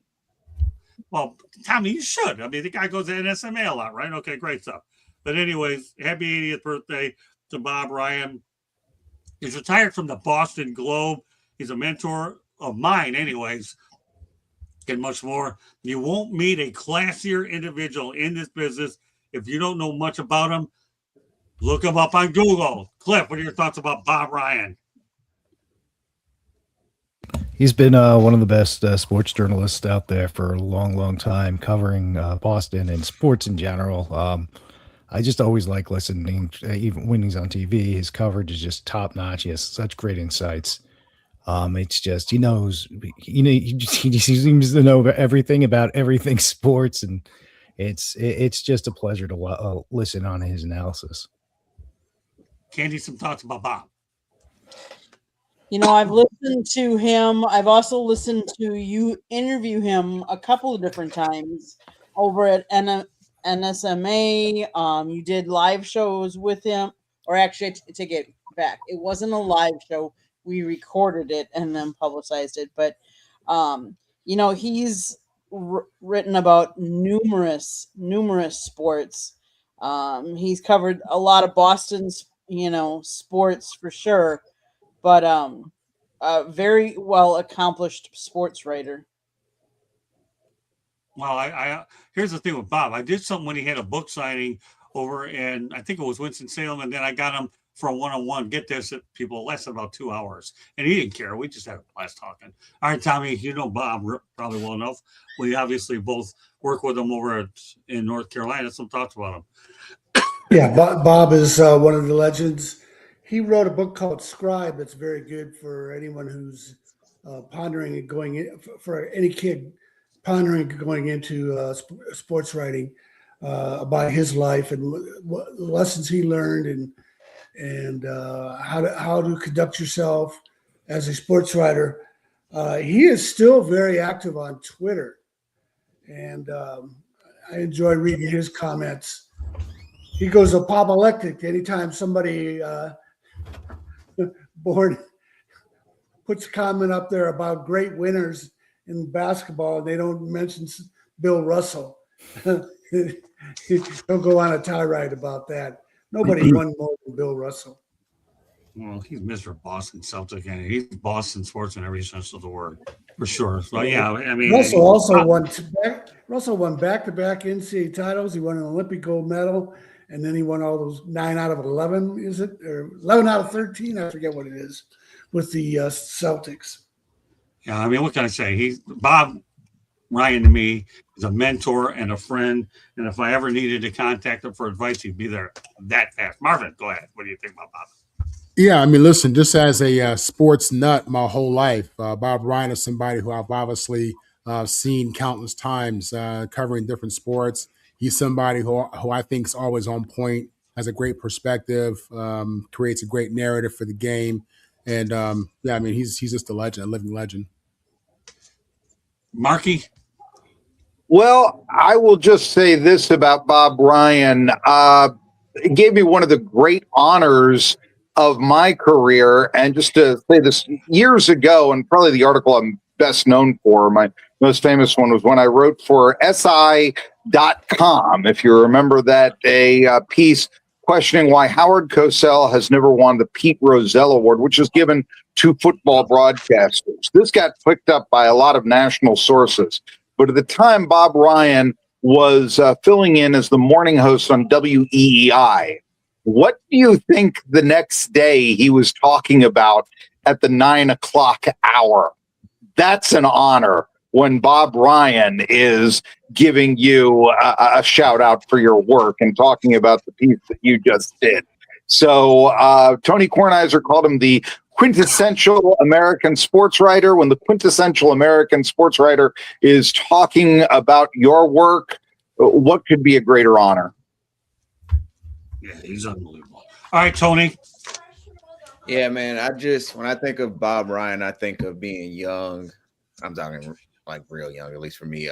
Well, Tommy, you should. I mean, the guy goes to NSMA a lot, right? Okay, great stuff. But anyways, happy 80th birthday to Bob Ryan. He's retired from the Boston Globe. He's a mentor of mine anyways. And much more. You won't meet a classier individual in this business if you don't know much about him. Look him up on Google. Cliff, what are your thoughts about Bob Ryan? He's been one of the best sports journalists out there for a long, long time, covering Boston and sports in general. I just always like listening, even when he's on TV. His coverage is just top notch. He has such great insights. It's just he knows, he seems to know everything about everything sports, and it's just a pleasure to listen on his analysis. Candy, some thoughts about Bob? I've listened to him. I've also listened to you interview him a couple of different times over at NSMA. You did live shows with him, or actually, I take it back. It wasn't a live show. We recorded it and then publicized it. But, he's written about numerous sports. He's covered a lot of Boston's, sports for sure, but a very well accomplished sports writer. Well, I here's the thing with Bob. I did something when he had a book signing over in, I think it was Winston-Salem, and then I got him for a one-on-one. Get this, people lasted about 2 hours, and he didn't care. We just had a blast talking. All right, Tommy, you know Bob probably well enough. We obviously both work with him over in North Carolina. Some thoughts about him. Yeah, Bob is one of the legends. He wrote a book called Scribe that's very good for anyone who's pondering and going in, for any kid pondering going into sports writing, about his life and what lessons he learned and how to conduct yourself as a sports writer. He is still very active on Twitter, and I enjoy reading his comments. He goes apoplectic anytime somebody board puts a comment up there about great winners in basketball. They don't mention Bill Russell. He'll go on a tirade about that. Nobody won more than Bill Russell. Well, he's Mr. Boston Celtic, and he's Boston sports in every sense of the word, for sure. So yeah, I mean, Russell also won back-to-back NCAA titles. He won an Olympic gold medal, and then he won all those 9 out of 11. Is it, or 11 out of 13? I forget what it is with the Celtics. Yeah, I mean, what can I say? Bob Ryan to me is a mentor and a friend, and if I ever needed to contact him for advice, he'd be there that fast. Marvin, go ahead. What do you think about Bob? Yeah, I mean, listen, just as a sports nut my whole life, Bob Ryan is somebody who I've obviously seen countless times covering different sports. He's somebody who I think is always on point, has a great perspective, creates a great narrative for the game. And yeah, I mean, he's just a legend, a living legend. Marky? Well, I will just say this about Bob Ryan. It gave me one of the great honors of my career. And just to say this, years ago, and probably the article I'm best known for, my most famous one, was when I wrote for SI.com, if you remember that, a piece questioning why Howard Cosell has never won the Pete Rozelle Award, which is given to football broadcasters. This got picked up by a lot of national sources. But at the time, Bob Ryan was filling in as the morning host on WEEI. What do you think the next day he was talking about at the 9 o'clock hour? That's an honor when Bob Ryan is giving you a shout out for your work and talking about the piece that you just did. So Tony Kornheiser called him the quintessential American sports writer. When the quintessential American sports writer is talking about your work, what could be a greater honor? Yeah, he's unbelievable. All right, Tony. Yeah, man. When I think of Bob Ryan, I think of being young. I'm talking like real young, at least for me.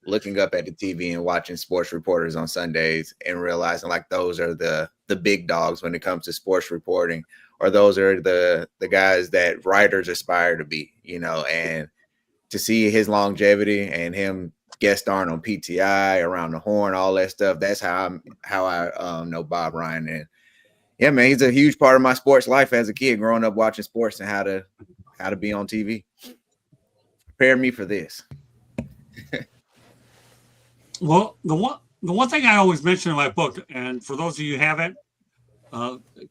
Looking up at the TV and watching sports reporters on Sundays and realizing like those are the big dogs when it comes to sports reporting, or those are the guys that writers aspire to be, and to see his longevity and him guest starring on PTI, Around the Horn, all that stuff. That's how I know Bob Ryan. And yeah, man, he's a huge part of my sports life as a kid, growing up watching sports and how to be on TV. Prepare me for this. Well, the one thing I always mention in my book, and for those of you who haven't,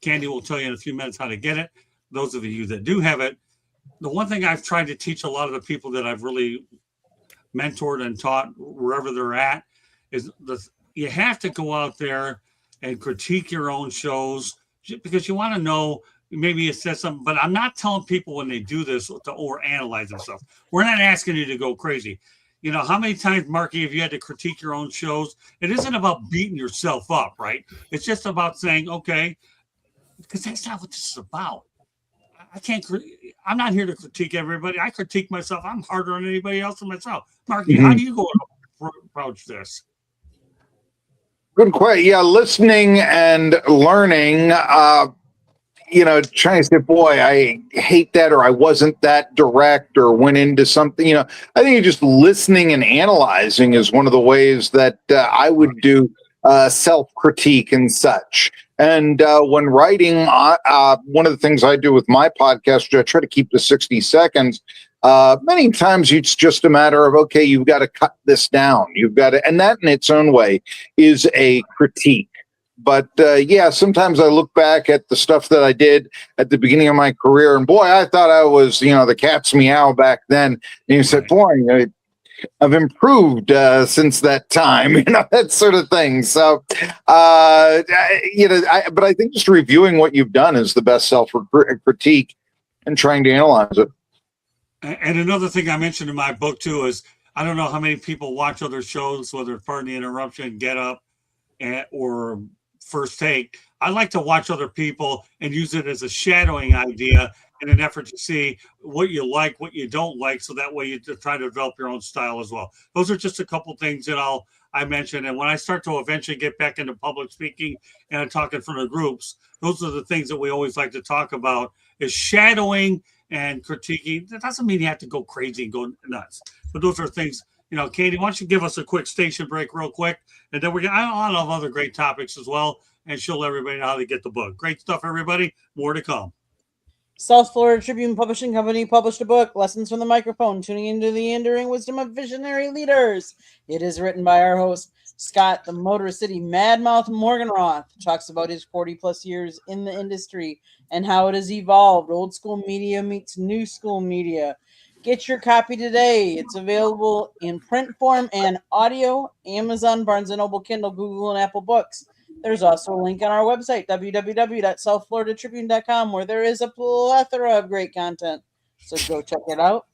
Candy will tell you in a few minutes how to get it. Those of you that do have it, the one thing I've tried to teach a lot of the people that I've really mentored and taught wherever they're at is you have to go out there and critique your own shows, because you want to know, maybe it says something, but I'm not telling people when they do this to overanalyze themselves. We're not asking you to go crazy. How many times, Marky, have you had to critique your own shows? It isn't about beating yourself up, right? It's just about saying, okay, because that's not what this is about. I'm not here to critique everybody. I critique myself. I'm harder on anybody else than myself. Marky, how do you go approach this? Good question. Yeah, listening and learning. Trying to say, boy, I hate that, or I wasn't that direct, or went into something. I think just listening and analyzing is one of the ways that I would do self-critique and such. And when writing, one of the things I do with my podcast, I try to keep to 60 seconds. Many times it's just a matter of, okay, you've got to cut this down. You've got to, and that in its own way is a critique. But yeah, sometimes I look back at the stuff that I did at the beginning of my career, and boy, I thought I was, the cat's meow back then. And you said, boy, I've improved since that time, that sort of thing. So, but I think just reviewing what you've done is the best self-critique and trying to analyze it. And another thing I mentioned in my book too is I don't know how many people watch other shows, whether it's Pardon the Interruption, Get Up, or First Take. I like to watch other people and use it as a shadowing idea in an effort to see what you like, what you don't like, so that way you try to develop your own style as well. Those are just a couple things that I mentioned. And when I start to eventually get back into public speaking and talk in front of groups, those are the things that we always like to talk about, is shadowing and critiquing. That doesn't mean you have to go crazy and go nuts, but those are things. Katie, why don't you give us a quick station break real quick, and then we're going to a lot of other great topics as well, and she'll let everybody know how to get the book. Great stuff, everybody. More to come. South Florida Tribune Publishing Company published a book, Lessons from the Microphone, Tuning into the Enduring Wisdom of Visionary Leaders. It is written by our host, Scott, the Motor City Madmouth Morganroth, talks about his 40-plus years in the industry and how it has evolved. Old school media meets new school media. Get your copy today. It's available in print form and audio, Amazon, Barnes & Noble, Kindle, Google, and Apple Books. There's also a link on our website, www.southfloridatribune.com, where there is a plethora of great content. So go check it out.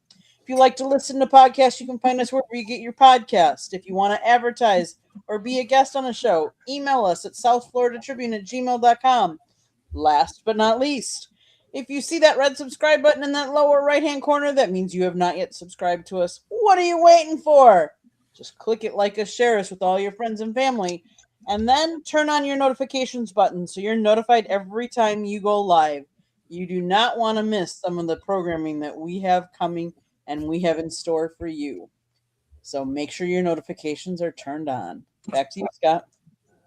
If you like to listen to podcasts, you can find us wherever you get your podcast. If you want to advertise or be a guest on a show, email us at southfloridatribune@gmail.com. Last but not least, if you see that red subscribe button in that lower right-hand corner, that means you have not yet subscribed to us. What are you waiting for? Just click it, like us, share us with all your friends and family, and then turn on your notifications button so you're notified every time you go live. You do not want to miss some of the programming that we have coming and we have in store for you. So make sure your notifications are turned on. Back to you, Scott.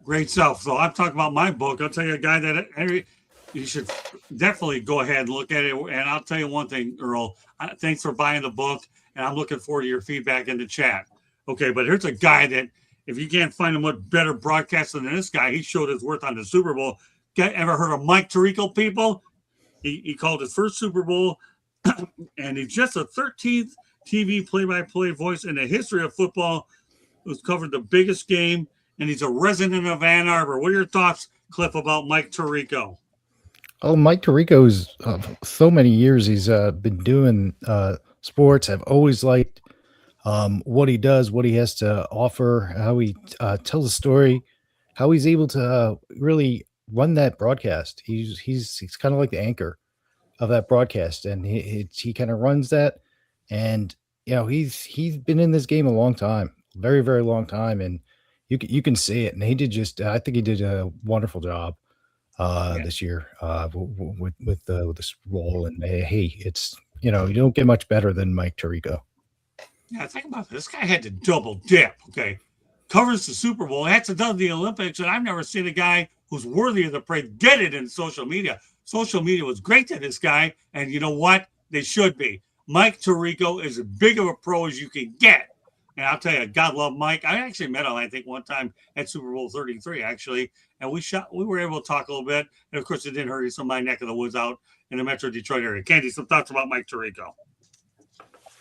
Great stuff. So I'm talking about my book. I'll tell you a guy that you should definitely go ahead and look at it. And I'll tell you one thing, Earl. Thanks for buying the book, and I'm looking forward to your feedback in the chat. Okay, but here's a guy that, if you can't find a much better broadcaster than this guy, he showed his worth on the Super Bowl. Ever heard of Mike Tirico, people? He called his first Super Bowl, and he's just the 13th TV play-by-play voice in the history of football who's covered the biggest game, and he's a resident of Ann Arbor. What are your thoughts, Cliff, about Mike Tirico? Oh, Mike Tirico's so many years he's been doing sports. I've always liked what he does, what he has to offer, how he tells a story, how he's able to really run that broadcast. He's kind of like the anchor of that broadcast, and he kind of runs that. And he's been in this game a long time, very, very long time, and you can see it. And he did I think he did a wonderful job this year with this role. And hey, it's you don't get much better than Mike Tirico. Yeah, think about this. This guy had to double dip, okay? Covers the Super Bowl, had to do the Olympics, and I've never seen a guy who's worthy of the praise get it in social media. Social media was great to this guy, and you know what? They should be. Mike Tirico is as big of a pro as you can get. And I'll tell you, God love Mike. I actually met him, I think, one time at Super Bowl 33, actually, and we were able to talk a little bit. And, of course, it didn't hurt. He's from my neck of the woods out in the Metro Detroit area. Candy, some thoughts about Mike Tirico?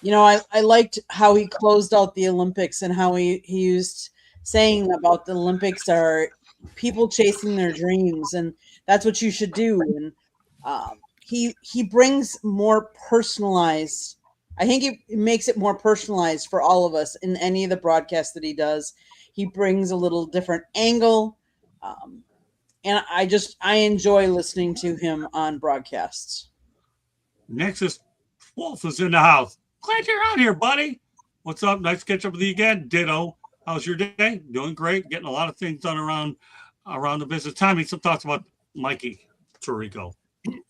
I liked how he closed out the Olympics and how he used saying about the Olympics are people chasing their dreams, and that's what you should do. And he brings more personalized. I think it makes it more personalized for all of us in any of the broadcasts that he does. He brings a little different angle, and I enjoy listening to him on broadcasts. Nexus Wolf is in the house. Glad you're out here, buddy. What's up? Nice to catch up with you again. Ditto. How's your day? Doing great. Getting a lot of things done around the business. Tommy, some thoughts about Mikey Tirico.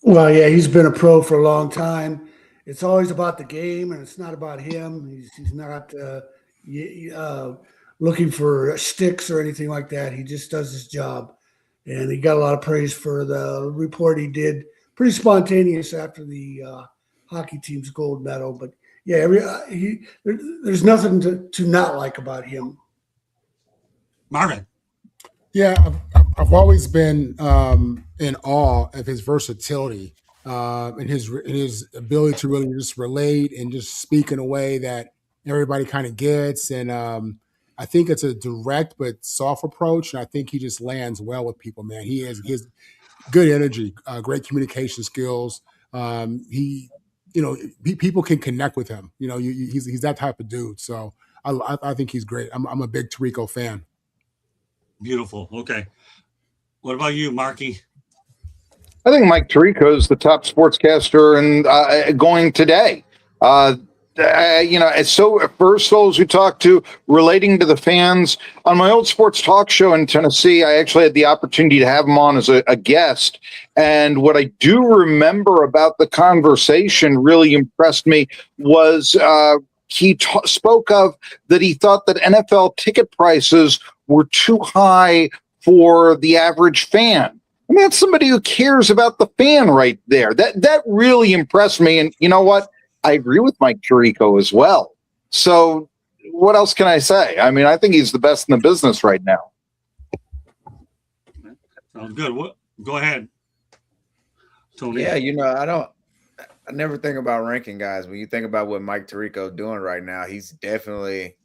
Well, yeah, he's been a pro for a long time. It's always about the game, and it's not about him. He's not looking for sticks or anything like that. He just does his job. And he got a lot of praise for the report he did. Pretty spontaneous after the hockey team's gold medal. But yeah, there's nothing to not like about him. Marvin. Yeah, I've always been in awe of his versatility and his ability to really just relate and just speak in a way that everybody kind of gets. And I think it's a direct but soft approach, and I think he just lands well with people. Man, he has good energy, great communication skills. People can connect with him. He's that type of dude. So I think he's great. I'm a big Tirico fan. Beautiful. Okay. What about you, Marky? I think Mike Tirico is the top sportscaster and going today. So first those we talked to relating to the fans on my old sports talk show in Tennessee, I actually had the opportunity to have him on as a guest. And what I do remember about the conversation really impressed me was he spoke of that he thought that NFL ticket prices were too high for the average fan. I mean, that's somebody who cares about the fan right there. That really impressed me. And you know what? I agree with Mike Tirico as well. So what else can I say? I mean, I think he's the best in the business right now. Sounds good. Go ahead, Tony. Yeah, I never think about ranking guys. When you think about what Mike Tirico doing right now, he's definitely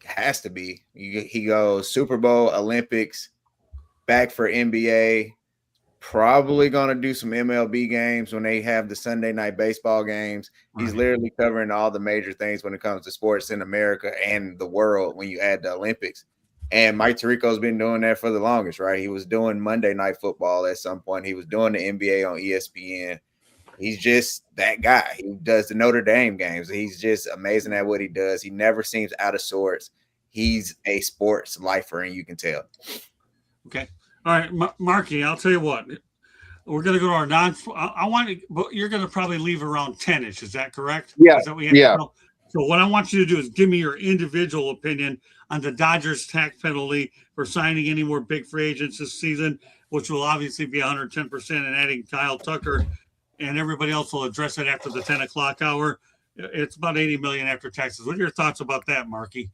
has to be. He goes Super Bowl, Olympics, back for NBA, probably going to do some MLB games when they have the Sunday night baseball games. He's literally covering all the major things when it comes to sports in America and the world when you add the Olympics. And Mike Tirico's been doing that for the longest, right? He was doing Monday Night Football at some point. He was doing the NBA on ESPN. He's just that guy. He does the Notre Dame games. He's just amazing at what he does. He never seems out of sorts. He's a sports lifer, and you can tell. Okay. All right, Marky, I'll tell you what. We're going to go to our you're going to probably leave around 10-ish. Is that correct? Yeah. Is that what you have to know? So what I want you to do is give me your individual opinion on the Dodgers tax penalty for signing any more big free agents this season, which will obviously be 110%, and adding Kyle Tucker, and everybody else will address it after the 10 o'clock hour. It's about $80 million after taxes. What are your thoughts about that, Marky?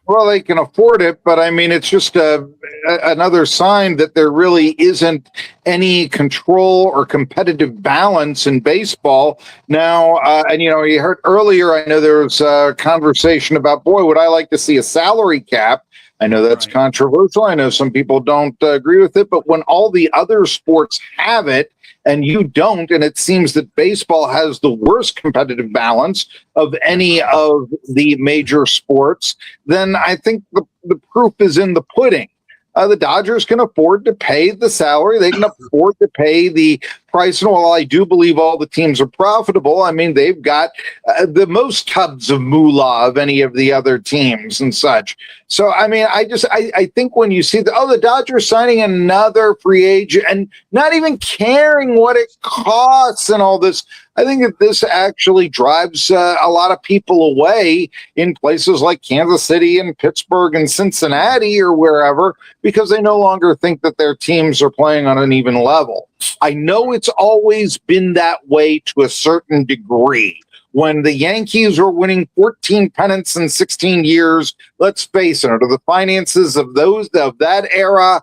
Well, they can afford it, but I mean, it's just another sign that there really isn't any control or competitive balance in baseball now. And you heard earlier, I know there was a conversation about, boy, would I like to see a salary cap? I know that's controversial. I know some people don't agree with it, but when all the other sports have it and you don't, and it seems that baseball has the worst competitive balance of any of the major sports, then I think the proof is in the pudding. The Dodgers can afford to pay the salary. They can afford to pay the price. And while I do believe all the teams are profitable, I mean, they've got the most tubs of moolah of any of the other teams and such. So, I mean, I think when you see the Dodgers signing another free agent and not even caring what it costs and all this, I think that this actually drives a lot of people away in places like Kansas City and Pittsburgh and Cincinnati or wherever, because they no longer think that their teams are playing on an even level. I know it's always been that way to a certain degree. When the Yankees were winning 14 pennants in 16 years, let's face it, under the finances of that era,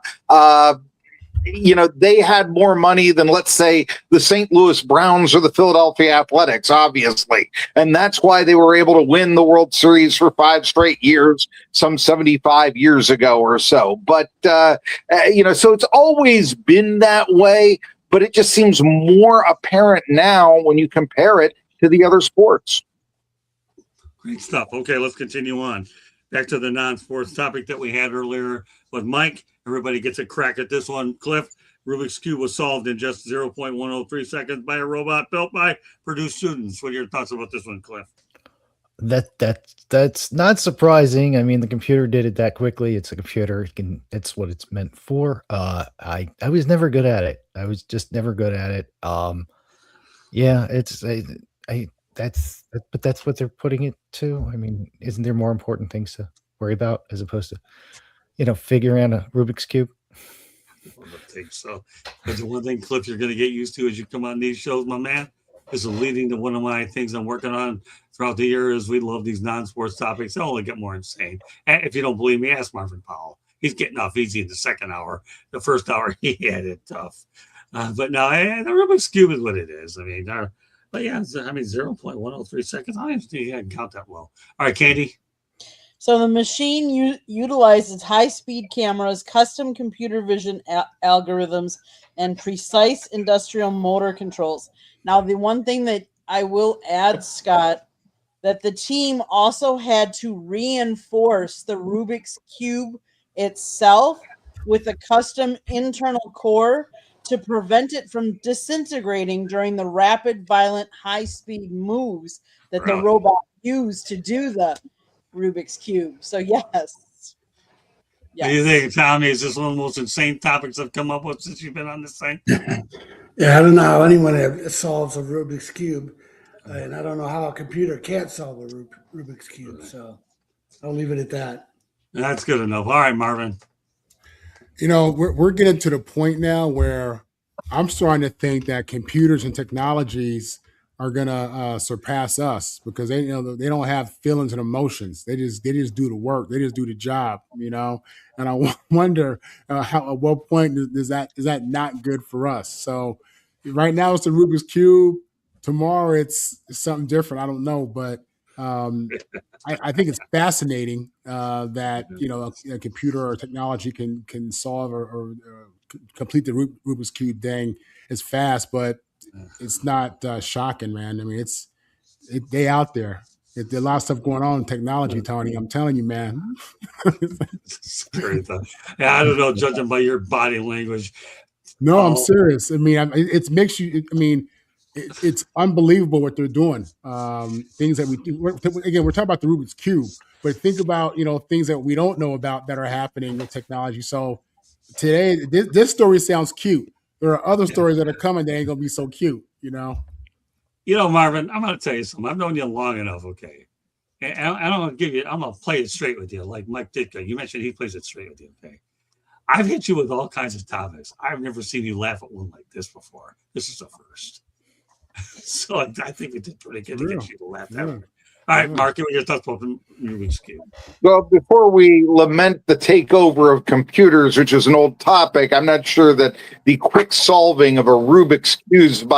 they had more money than, let's say, the St. Louis Browns or the Philadelphia Athletics, obviously. And that's why they were able to win the World Series for 5 straight years, some 75 years ago or so. But, so it's always been that way, but it just seems more apparent now when you compare it to the other sports. Great stuff. Okay, let's continue on. Back to the non-sports topic that we had earlier with Mike. Everybody gets a crack at this one. Cliff, Rubik's Cube was solved in just 0.103 seconds by a robot built by Purdue students. What are your thoughts about this one, Cliff? That's not surprising. I mean, the computer did it that quickly. It's a computer. It's what it's meant for. I was never good at it. I was just never good at it. But that's what they're putting it to. I mean, isn't there more important things to worry about as opposed to, figuring out a Rubik's Cube? I don't think so. Because the one thing, Cliff, you're going to get used to as you come on these shows, my man, is leading to one of my things I'm working on throughout the year is we love these non-sports topics. They only get more insane. And if you don't believe me, ask Marvin Powell. He's getting off easy in the second hour. The first hour, he had it tough. But no, the Rubik's Cube is what it is. I mean, but yeah, 0.103 seconds. I didn't count that well. All right, Candy. So the machine utilizes high-speed cameras, custom computer vision algorithms, and precise industrial motor controls. Now, the one thing that I will add, Scott, that the team also had to reinforce the Rubik's Cube itself with a custom internal core to prevent it from disintegrating during the rapid, violent, high-speed moves that the robot used to do the Rubik's Cube. So yes. What do you think, Tommy? Is this one of the most insane topics I've come up with since you've been on this thing? Yeah, I don't know how anyone solves a Rubik's Cube, and I don't know how a computer can't solve a Rubik's Cube. So I'll leave it at that. That's good enough. All right, Marvin. We're getting to the point now where I'm starting to think that computers and technologies are gonna surpass us because they they don't have feelings and emotions. They just do the work. They just do the job. And I wonder how at what point is that not good for us? So right now it's the Rubik's Cube. Tomorrow it's something different. I don't know, but I think it's fascinating that a computer or technology can solve or complete the Rubik's Cube thing as fast, but it's not shocking, man. I mean, they out there. There's a lot of stuff going on in technology, Tony. I'm telling you, man. Yeah, I don't know, judging by your body language. No, I'm serious. I mean, it makes you. I mean, it's unbelievable what they're doing. Things that we do. We're talking about the Rubik's Cube, but think about things that we don't know about that are happening with technology. So today, this story sounds cute. There are other stories that are coming that ain't gonna be so cute, Marvin, I'm gonna tell you something. I've known you long enough, okay? And I'm gonna play it straight with you, like Mike Ditka. You mentioned he plays it straight with you, okay? I've hit you with all kinds of topics. I've never seen you laugh at one like this before. This is the first. So I think we did pretty good to get you to laugh that way. All right, Mark, what your thoughts about the Rubik's Cube? Well, before we lament the takeover of computers, which is an old topic, I'm not sure that the quick solving of a Rubik's cube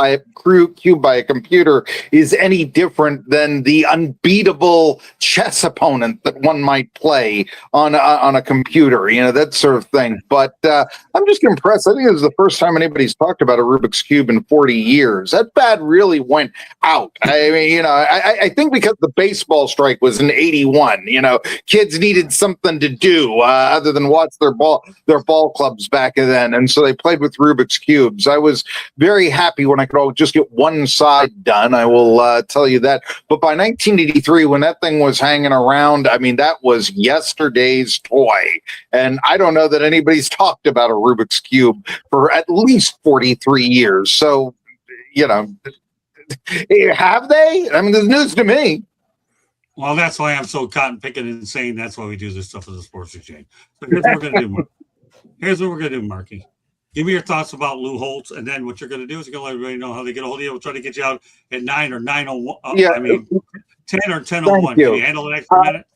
by a computer is any different than the unbeatable chess opponent that one might play on a computer, that sort of thing. But I'm just impressed. I think this is the first time anybody's talked about a Rubik's Cube in 40 years. That bat really went out. I mean, I think because the baseball strike was in 81. Kids needed something to do other than watch their ball clubs back then, and so they played with Rubik's cubes. I was very happy when I could just get one side done. I will tell you that. But by 1983, when that thing was hanging around, I mean that was yesterday's toy, and I don't know that anybody's talked about a Rubik's cube for at least 43 years. So, have they? I mean, it's news to me. Well, that's why I'm so cotton picking and saying that's why we do this stuff as a sports exchange. So here's what we're going to do, Marky. Give me your thoughts about Lou Holtz, and then what you're going to do is you're going to let everybody know how they get a hold of you. We'll try to get you out at 9 or 9:01. 10 or 10:01. Can you handle the next minute?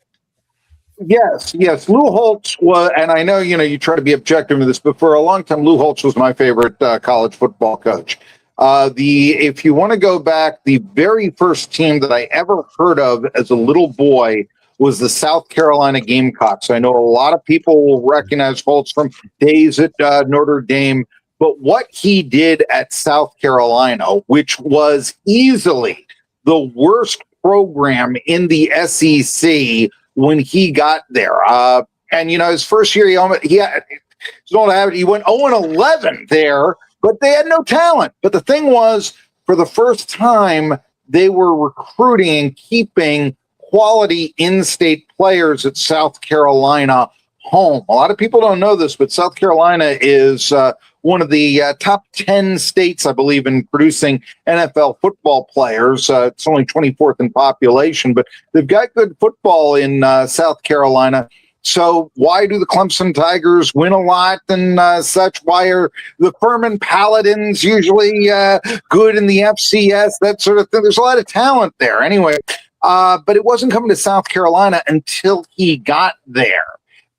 Yes. Lou Holtz was, and I know you try to be objective to this, but for a long time, Lou Holtz was my favorite college football coach. If you want to go back, the very first team that I ever heard of as a little boy was the South Carolina Gamecocks. I know a lot of people will recognize Holtz from days at Notre Dame, but what he did at South Carolina, which was easily the worst program in the SEC when he got there. And his first year, he went 0-11 there. But they had no talent. But the thing was, for the first time, they were recruiting and keeping quality in-state players at South Carolina home. A lot of people don't know this, but South Carolina is one of the top 10 states, I believe, in producing NFL football players. It's only 24th in population, but they've got good football in South Carolina. So why do the Clemson Tigers win a lot and such? Why are the Furman Paladins usually good in the FCS, that sort of thing? There's a lot of talent there anyway. But it wasn't coming to South Carolina until he got there.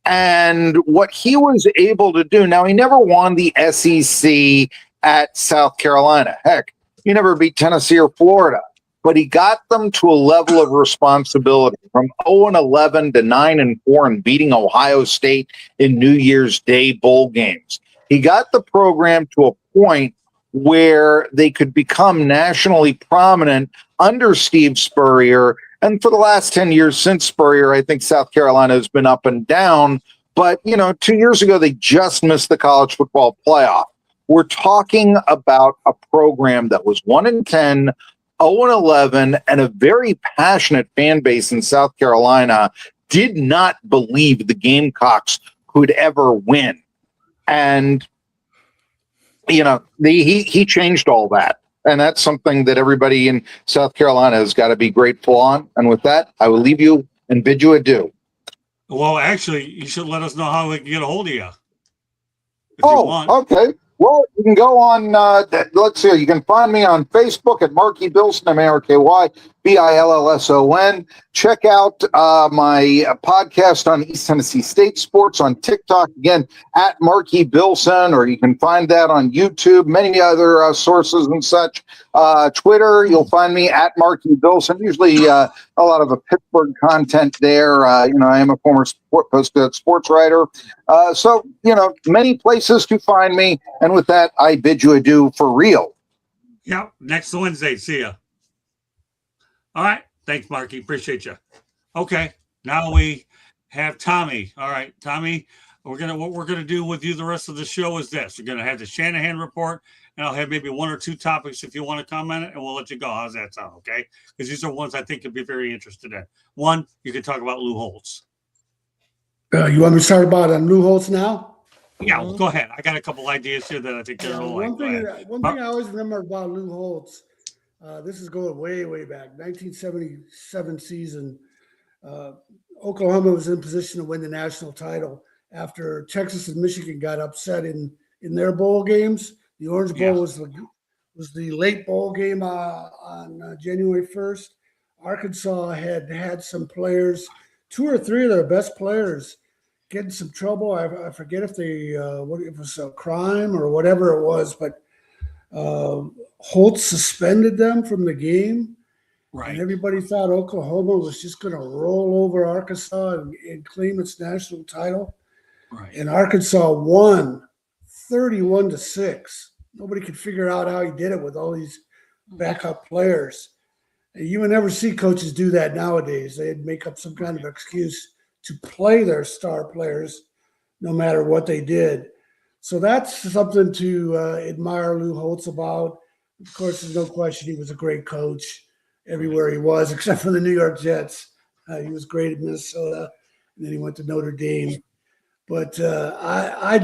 And what he was able to do, now he never won the SEC at South Carolina. Heck, he never beat Tennessee or Florida. But he got them to a level of responsibility from 0-11 to 9-4 and beating Ohio State in New Year's Day bowl games. He got the program to a point where they could become nationally prominent under Steve Spurrier. And for the last 10 years since Spurrier, I think South Carolina has been up and down. But, 2 years ago, they just missed the college football playoff. We're talking about a program that was 1-10, 0-11, and a very passionate fan base in South Carolina did not believe the Gamecocks could ever win. And, he changed all that. And that's something that everybody in South Carolina has got to be grateful on. And with that, I will leave you and bid you adieu. Well, actually, you should let us know how we can get a hold of you. Okay. Well, you can go on, let's see, you can find me on Facebook at Marky Bilson, MarkyBillson. Check out my podcast on East Tennessee State Sports on TikTok, again, at Marky Bilson, or you can find that on YouTube, many other sources and such. Twitter, you'll find me at Marky Bilson, usually a lot of the Pittsburgh content there. I am a former sports writer. So, many places to find me. And with that, I bid you adieu for real. Yep. Next Wednesday. See ya. All right. Thanks, Marky. Appreciate you. Okay. Now we have Tommy. All right, Tommy, what we're gonna do with you the rest of the show is this. We're gonna have the Shanahan report, and I'll have maybe one or two topics if you want to comment, and we'll let you go. How's that sound? Okay? Because these are ones I think you'll be very interested in. One, you can talk about Lou Holtz. You want me to start about Lou Holtz now? Yeah, well, go ahead. I got a couple ideas here that I think they're one thing I always remember about Lou Holtz, this is going way, way back, 1977 season. Oklahoma was in position to win the national title after Texas and Michigan got upset in their bowl games. The Orange Bowl was the late bowl game on January 1st. Arkansas had some players, 2 or 3 of their best players, get in some trouble. I forget if if it was a crime or whatever it was, but Holtz suspended them from the game. Right. And everybody thought Oklahoma was just going to roll over Arkansas and claim its national title. Right. And Arkansas won 31-6. Nobody could figure out how he did it with all these backup players. And you would never see coaches do that nowadays. They'd make up some kind of excuse to play their star players no matter what they did. So that's something to admire Lou Holtz about. Of course, there's no question he was a great coach everywhere he was, except for the New York Jets. He was great at Minnesota, and then he went to Notre Dame. But I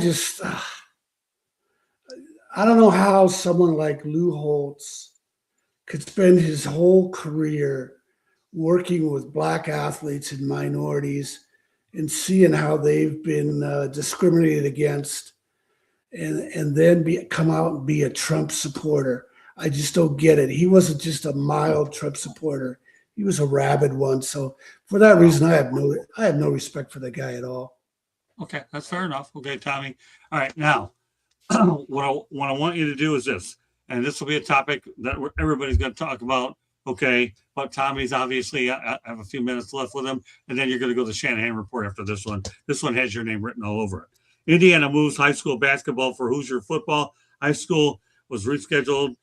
don't know how someone like Lou Holtz could spend his whole career working with black athletes and minorities and seeing how they've been discriminated against, and then come out and be a Trump supporter. I just don't get it. He wasn't just a mild Trump supporter. He was a rabid one. So for that reason, I have no respect for the guy at all. Okay, that's fair enough. Okay, Tommy. All right, now what I want you to do is this, and this will be a topic that everybody's going to talk about. Okay, but Tommy's obviously, I have a few minutes left with him, and then you're going to go to the Shanahan report after this one. This one has your name written all over it. Indiana moves high school basketball for Hoosier football. High school was rescheduled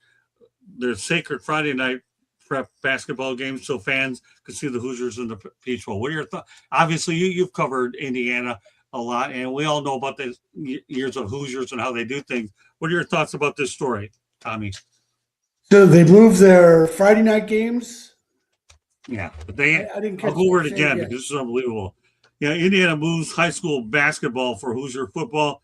their sacred Friday night prep basketball games so fans could see the Hoosiers in the Peach Bowl. What are your thoughts? Obviously, you've covered Indiana a lot, and we all know about the years of Hoosiers and how they do things. What are your thoughts about this story, Tommy? So they moved their Friday night games? Yeah, but I didn't I'll go over it again because this is unbelievable. Yeah, Indiana moves high school basketball for Hoosier football.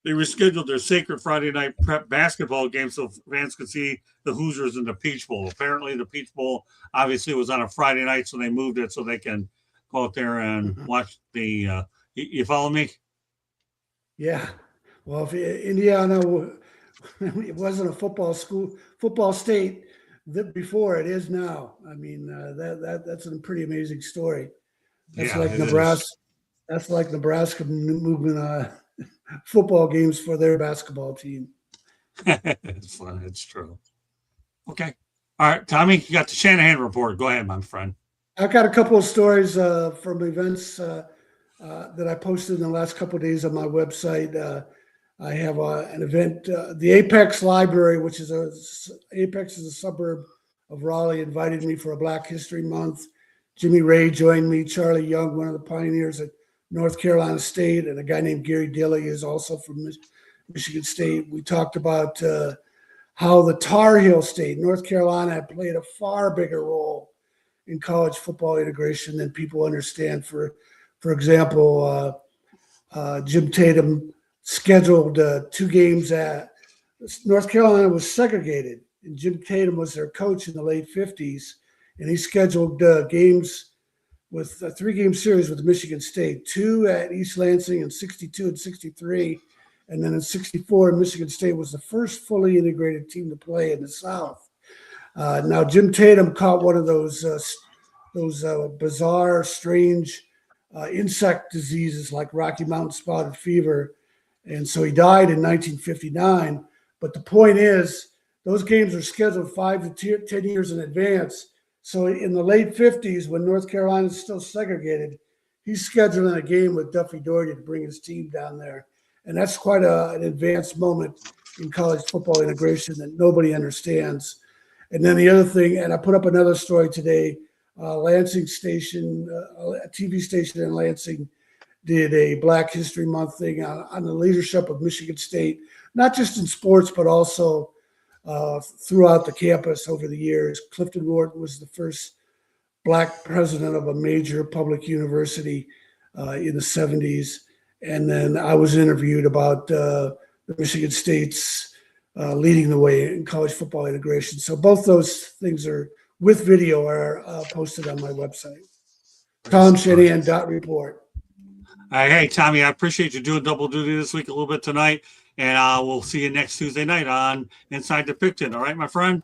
they rescheduled their sacred Friday night prep basketball game so fans could see the Hoosiers in the Peach Bowl. Apparently, the Peach Bowl obviously was on a Friday night, so they moved it so they can go out there and watch the. You follow me? Yeah. Well, if Indiana, it wasn't a football state before, it is now. I mean, that's a pretty amazing story. That's like Nebraska. That's like Nebraska moving football games for their basketball team. It's fun. It's true. Okay. All right, Tommy, you got the Shanahan report. Go ahead, my friend. I've got a couple of stories from events that I posted in the last couple of days on my website. I have an event, the Apex Library, which is Apex is a suburb of Raleigh, invited me for a Black History Month. Jimmy Ray joined me, Charlie Young, one of the pioneers at North Carolina State, and a guy named Gary Dilly is also from Michigan State. We talked about how the Tar Heel State, North Carolina, played a far bigger role in college football integration than people understand. For example, Jim Tatum scheduled 2 games at North Carolina was segregated, and Jim Tatum was their coach in the late 50s, and he scheduled games with a 3-game series with Michigan State, 2 at East Lansing in 62 and 63, and then in 64, Michigan State was the first fully integrated team to play in the South. Now, Jim Tatum caught one of those bizarre, strange insect diseases like Rocky Mountain spotted fever, and so he died in 1959. But the point is, those games are scheduled 5 to 10 years in advance. So in the late 50s, when North Carolina is still segregated, he's scheduling a game with Duffy Doherty to bring his team down there. And that's quite an advanced moment in college football integration that nobody understands. And then the other thing, and I put up another story today, Lansing station, a TV station in Lansing, did a Black History Month thing on the leadership of Michigan State, not just in sports, but also throughout the campus over the years. Clifton Wharton was the first Black president of a major public university in the 70s. And then I was interviewed about the Michigan State's leading the way in college football integration. So both those things are with video are posted on my website. TomShanahan.report. Hey, Tommy, I appreciate you doing double duty this week, a little bit tonight. And we'll see you next Tuesday night on Inside the Picton. All right, my friend?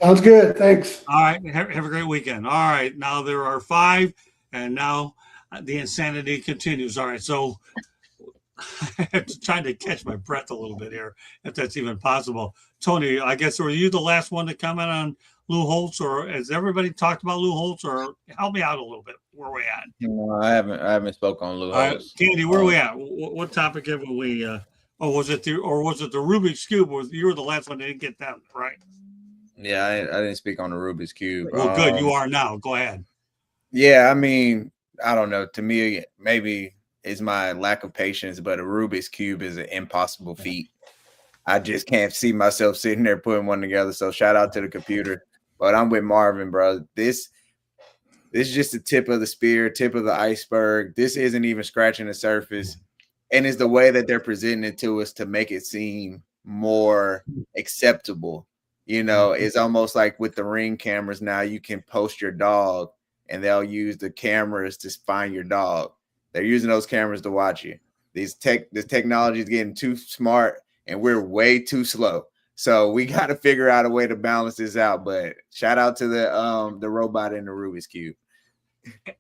Sounds good. Thanks. All right. Have a great weekend. All right. Now there are 5, and now the insanity continues. All right. So I'm trying to catch my breath a little bit here, if that's even possible. Tony, I guess, were you the last one to comment on Lou Holtz, or has everybody talked about Lou Holtz, or help me out a little bit? Where are we at? No, I haven't spoke on Lou Holtz. Candy, where are we at? What topic have we? Was it the Rubik's Cube? You were the last one that didn't get that right. Yeah, I didn't speak on the Rubik's Cube. Well, good. You are now. Go ahead. Yeah, I mean, I don't know. To me, maybe it's my lack of patience, but a Rubik's Cube is an impossible feat. I just can't see myself sitting there putting one together. So shout out to the computer. But I'm with Marvin, bro. This is just the tip of the spear, tip of the iceberg. This isn't even scratching the surface. And it's the way that they're presenting it to us to make it seem more acceptable. You know, it's almost like with the Ring cameras now, you can post your dog and they'll use the cameras to find your dog. They're using those cameras to watch you. This technology is getting too smart and we're way too slow. So we got to figure out a way to balance this out. But shout out to the robot in the Rubik's Cube.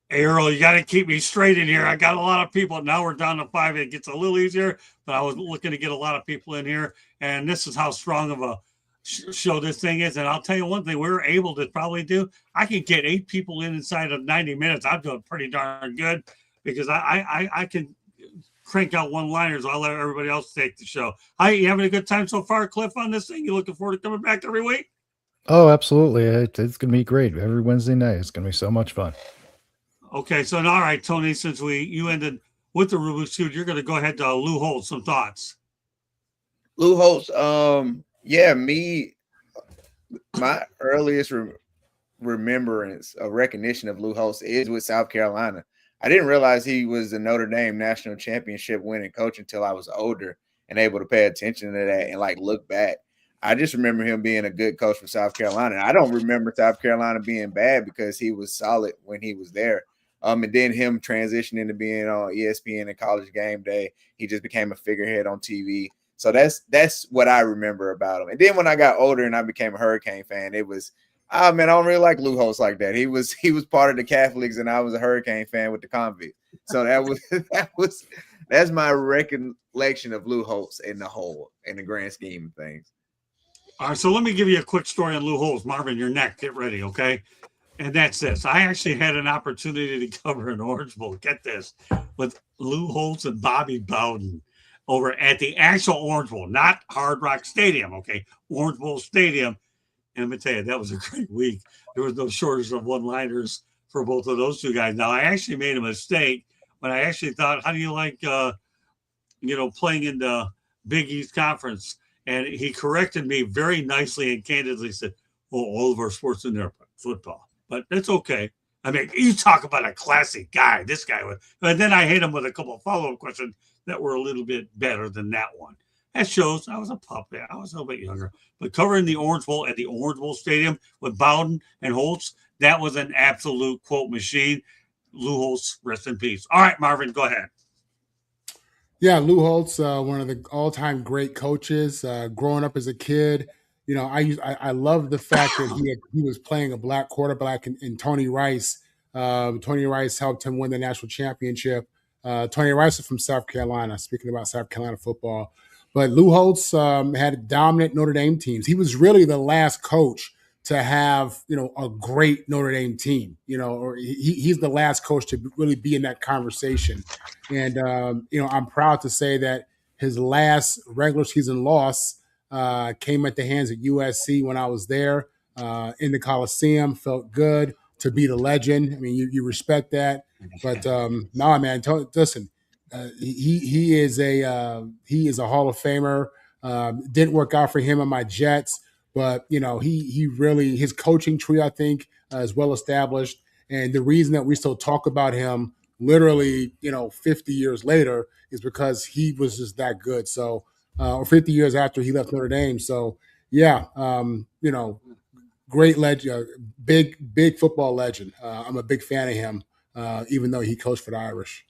Hey, Earl, you got to keep me straight in here. I got a lot of people. Now we're down to 5. It gets a little easier, but I was looking to get a lot of people in here. And this is how strong of a show this thing is. And I'll tell you one thing we were able to probably do. I can get 8 people in inside of 90 minutes. I'm doing pretty darn good because I can crank out one-liners. I'll let everybody else take the show. Hi, you having a good time so far, Cliff, on this thing? You looking forward to coming back every week? Oh, absolutely. It's going to be great. Every Wednesday night. It's going to be so much fun. Okay, so all right, Tony, since you ended with the Rubik's Cube, you're going to go ahead to Lou Holtz. Some thoughts. Lou Holtz, my earliest remembrance of recognition of Lou Holtz is with South Carolina. I didn't realize he was the Notre Dame national championship winning coach until I was older. and able to pay attention to that and like look back. I just remember him being a good coach for South Carolina. I don't remember South Carolina being bad because he was solid when he was there. And then him transitioning to being on ESPN and College Game Day, he just became a figurehead on TV. So that's what I remember about him. And then when I got older and I became a Hurricane fan, it was, I don't really like Lou Holtz like that. He was part of the Catholics, and I was a Hurricane fan with the convicts. So that's my recollection of Lou Holtz in the grand scheme of things. All right, so let me give you a quick story on Lou Holtz. Marvin, your neck, get ready, okay? And that's this. I actually had an opportunity to cover an Orange Bowl, get this, with Lou Holtz and Bobby Bowden over at the actual Orange Bowl, not Hard Rock Stadium, okay? Orange Bowl Stadium. And I'm going to tell you, that was a great week. There was no shortage of one-liners for both of those two guys. Now, I actually made a mistake when I actually thought, how do you like, playing in the Big East Conference? And he corrected me very nicely and candidly said, all of our sports in there, football. But it's okay. I mean, you talk about a classic guy, this guy was. But then I hit him with a couple of follow-up questions that were a little bit better than that one. That shows I was a puppet. I was a little bit younger. But covering the Orange Bowl at the Orange Bowl Stadium with Bowden and Holtz, that was an absolute quote machine. Lou Holtz, rest in peace. All right, Marvin, go ahead. Yeah, Lou Holtz, one of the all-time great coaches. Growing up as a kid, I love the fact that he was playing a black quarterback in Tony Rice. Tony Rice helped him win the national championship. Tony Rice is from South Carolina. Speaking about South Carolina football, but Lou Holtz had dominant Notre Dame teams. He was really the last coach to have a great Notre Dame team. Or he's the last coach to really be in that conversation. And I'm proud to say that his last regular season loss came at the hands of USC when I was there in the Coliseum. Felt good to beat a legend. I mean, you respect that, but no, man. Listen, he is a Hall of Famer. Didn't work out for him on my Jets, but he really, his coaching tree, I think, is well established. And the reason that we still talk about him literally, 50 years later is because he was just that good. So, or 50 years after he left Notre Dame. So, yeah, great legend, big football legend. I'm a big fan of him, even though he coached for the Irish.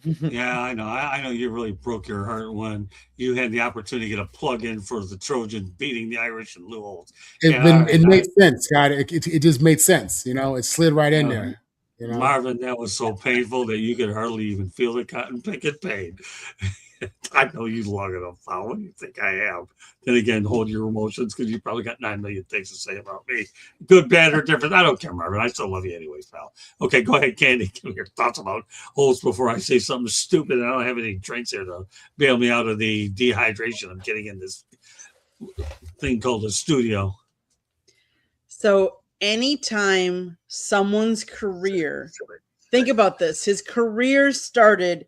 Yeah, I know. I know you really broke your heart when you had the opportunity to get a plug-in for the Trojans beating the Irish and Lou Holtz. It made sense, God. It just made sense. It slid right in there. Marvin, that was so painful that you could hardly even feel the cotton picket pain. I know you lug it up, Foul. What do you think I have? Then again, hold your emotions because you probably got 9 million things to say about me. Good, bad, or different. I don't care, Marvin. I still love you anyways, pal. Okay, go ahead, Candy. Give me your thoughts about Holtz before I say something stupid. I don't have any drinks here to bail me out of the dehydration I'm getting in this thing called a studio. So anytime someone's career, think about this, his career started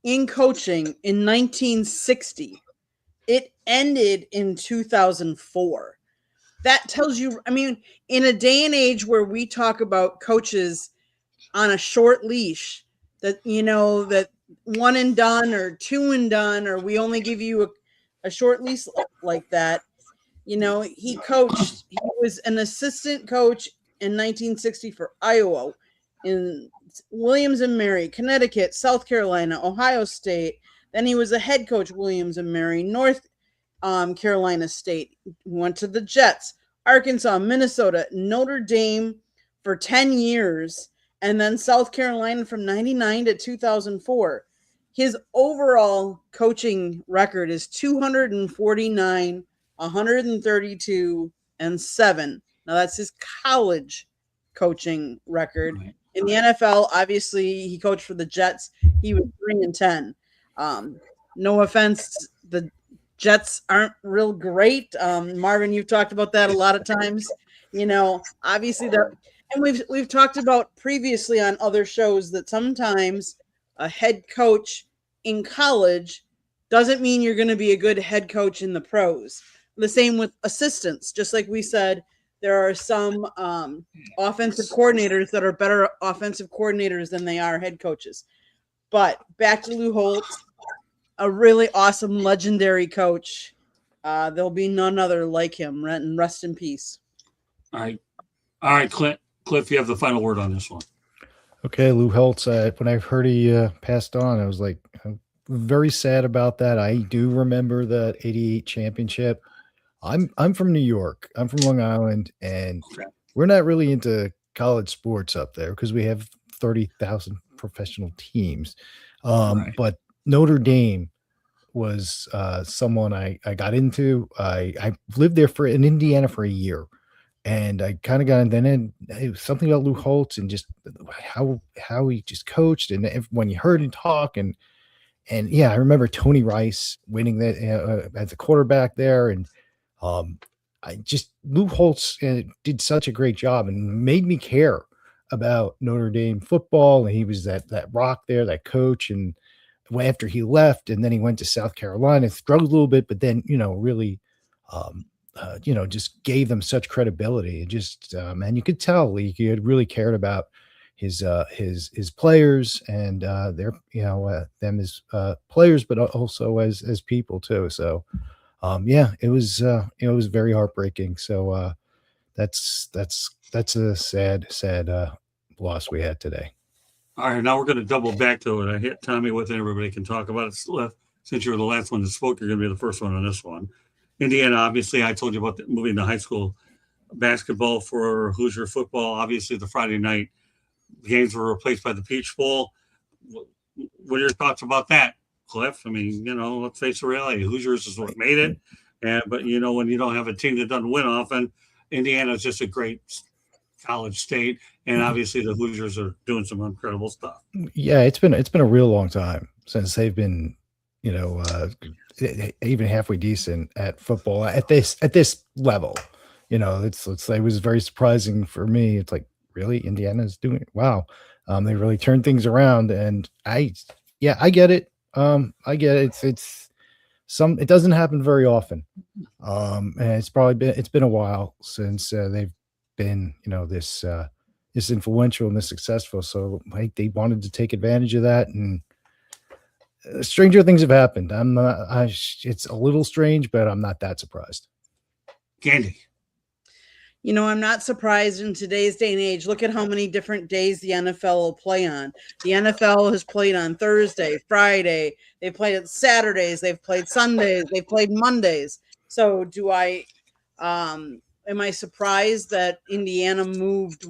in coaching in 1960. It ended in 2004. That tells you, I mean, in a day and age where we talk about coaches on a short leash, that, that one and done or two and done, or we only give you a short leash like that. He was an assistant coach in 1960 for Iowa, in Williams and Mary, Connecticut, South Carolina, Ohio State. Then he was a head coach, Williams and Mary, North Carolina State. He went to the Jets, Arkansas, Minnesota, Notre Dame for 10 years, and then South Carolina from 99 to 2004. His overall coaching record is 249, 132, and 7. Now that's his college coaching record. Right. In the NFL, obviously, he coached for the Jets. He was 3-10. No offense, the Jets aren't real great. Marvin, you've talked about that a lot of times. Obviously, and we've talked about previously on other shows that sometimes a head coach in college doesn't mean you're going to be a good head coach in the pros. The same with assistants, just like we said. There are some offensive coordinators that are better offensive coordinators than they are head coaches. But back to Lou Holtz. a really awesome, legendary coach. There'll be none other like him. And rest in peace. All right, Cliff, you have the final word on this one. Okay, Lou Holtz. When I heard he passed on, I was like, I'm very sad about that. I do remember the '88 championship. I'm from New York. I'm from Long Island, and Okay. we're not really into college sports up there because we have 30,000 professional teams. Right. But Notre Dame was someone I got into. I lived there in Indiana for a year. And I kind of got, and then it was something about Lou Holtz and just how he just coached, and when you heard him talk, and yeah, I remember Tony Rice winning that as a quarterback there, and I just Lou Holtz did such a great job and made me care about Notre Dame football, and he was that rock there, that coach, and after he left, and then he went to South Carolina, struggled a little bit, but then really. Just gave them such credibility. Just and you could tell he had really cared about his players and their them as players, but also as people too. So it was very heartbreaking. So that's a sad loss we had today. All right, now we're going to double back to it. I hit Tommy with it. Everybody can talk about it. Since you were the last one that spoke, you're going to be the first one on this one. Indiana, obviously, I told you about moving to high school basketball for Hoosier football. Obviously, the Friday night games were replaced by the Peach Bowl. What are your thoughts about that, Cliff? I mean, let's face the reality. Hoosiers is what made it. But, when you don't have a team that doesn't win often, Indiana is just a great college state. And obviously, the Hoosiers are doing some incredible stuff. Yeah, it's been a real long time since they've been even halfway decent at football at this level. It was very surprising for me. It's like, really, Indiana's doing it. Wow. They really turned things around, and I get it. I get it. It doesn't happen very often. And it's been a while since they've been, this influential and this successful. So they wanted to take advantage of that, and stranger things have happened. It's a little strange, but I'm not that surprised. Candy. I'm not surprised in today's day and age. Look at how many different days the NFL will play on. The NFL has played on Thursday, Friday. They played on Saturdays. They've played Sundays. They've played Mondays. So am I surprised that Indiana moved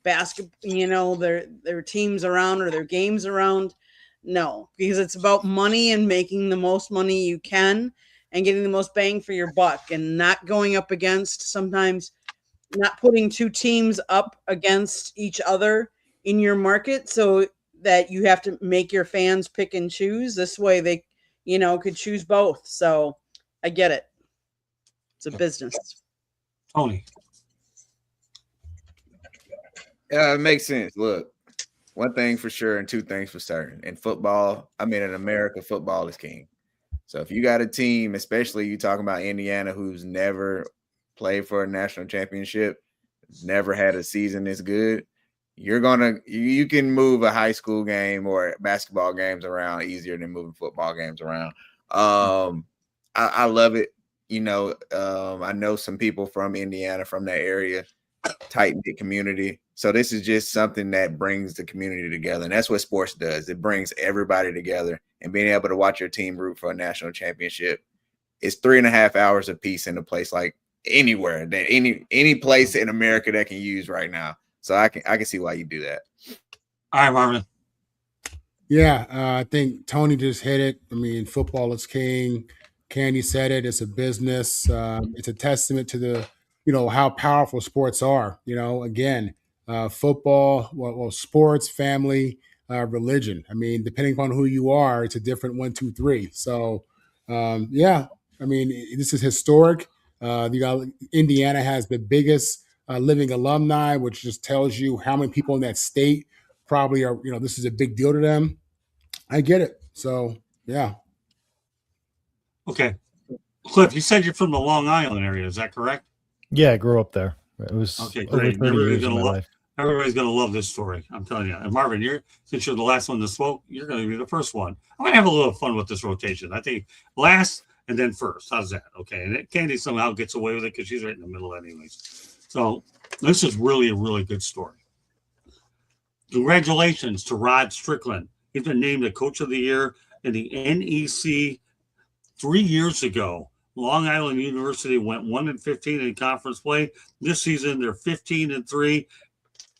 basketball, their teams around or their games around? No, because it's about money and making the most money you can and getting the most bang for your buck, and not going up against, sometimes not putting two teams up against each other in your market so that you have to make your fans pick and choose. This way they, could choose both. So I get it. It's a business. Tony. Yeah, it makes sense. Look, one thing for sure and two things for certain. In football, in America, football is king. So if you got a team, especially you talking about Indiana, who's never played for a national championship, never had a season this good, you can move a high school game or basketball games around easier than moving football games around. I love it. I know some people from Indiana, from that area, tight-knit community. So this is just something that brings the community together. And that's what sports does. It brings everybody together, and being able to watch your team root for a national championship is 3.5 hours of peace in a place like anywhere, that any place in America that can use right now. So I can see why you do that. All right, Marvin. Yeah, I think Tony just hit it. I mean, football is king. Candy said it. It's a business. It's a testament to the, how powerful sports are. Again, football, well, sports, family, religion. I mean, depending upon who you are, it's a different 1, 2, 3. So, this is historic. Indiana has the biggest living alumni, which just tells you how many people in that state probably are, this is a big deal to them. I get it. So, yeah. Okay. Cliff, you said you're from the Long Island area. Is that correct? Yeah, I grew up there. It was okay. over Great. 30 years of my life. Everybody's going to love this story. I'm telling you. And Marvin, since you're the last one to smoke, you're going to be the first one. I'm going to have a little fun with this rotation. I think last and then first. How's that? Okay. And Candy somehow gets away with it because she's right in the middle anyways. So this is really a really good story. Congratulations to Rod Strickland. He's been named the Coach of the Year in the NEC 3 years ago. Long Island University went 1-15 in conference play. This season, they're 15-3.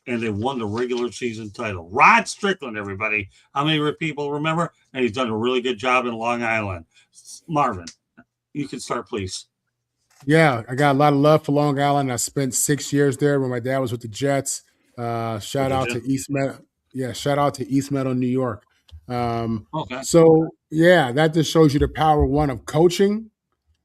And they won the regular season title. Rod Strickland, everybody. How many people remember? And he's done a really good job in Long Island. Marvin, you can start, please. Yeah, I got a lot of love for Long Island. I spent 6 years there when my dad was with the Jets. Shout out to East Meadow. Yeah, shout out to East Meadow, New York. Okay. So, yeah, that just shows you the power, one, of coaching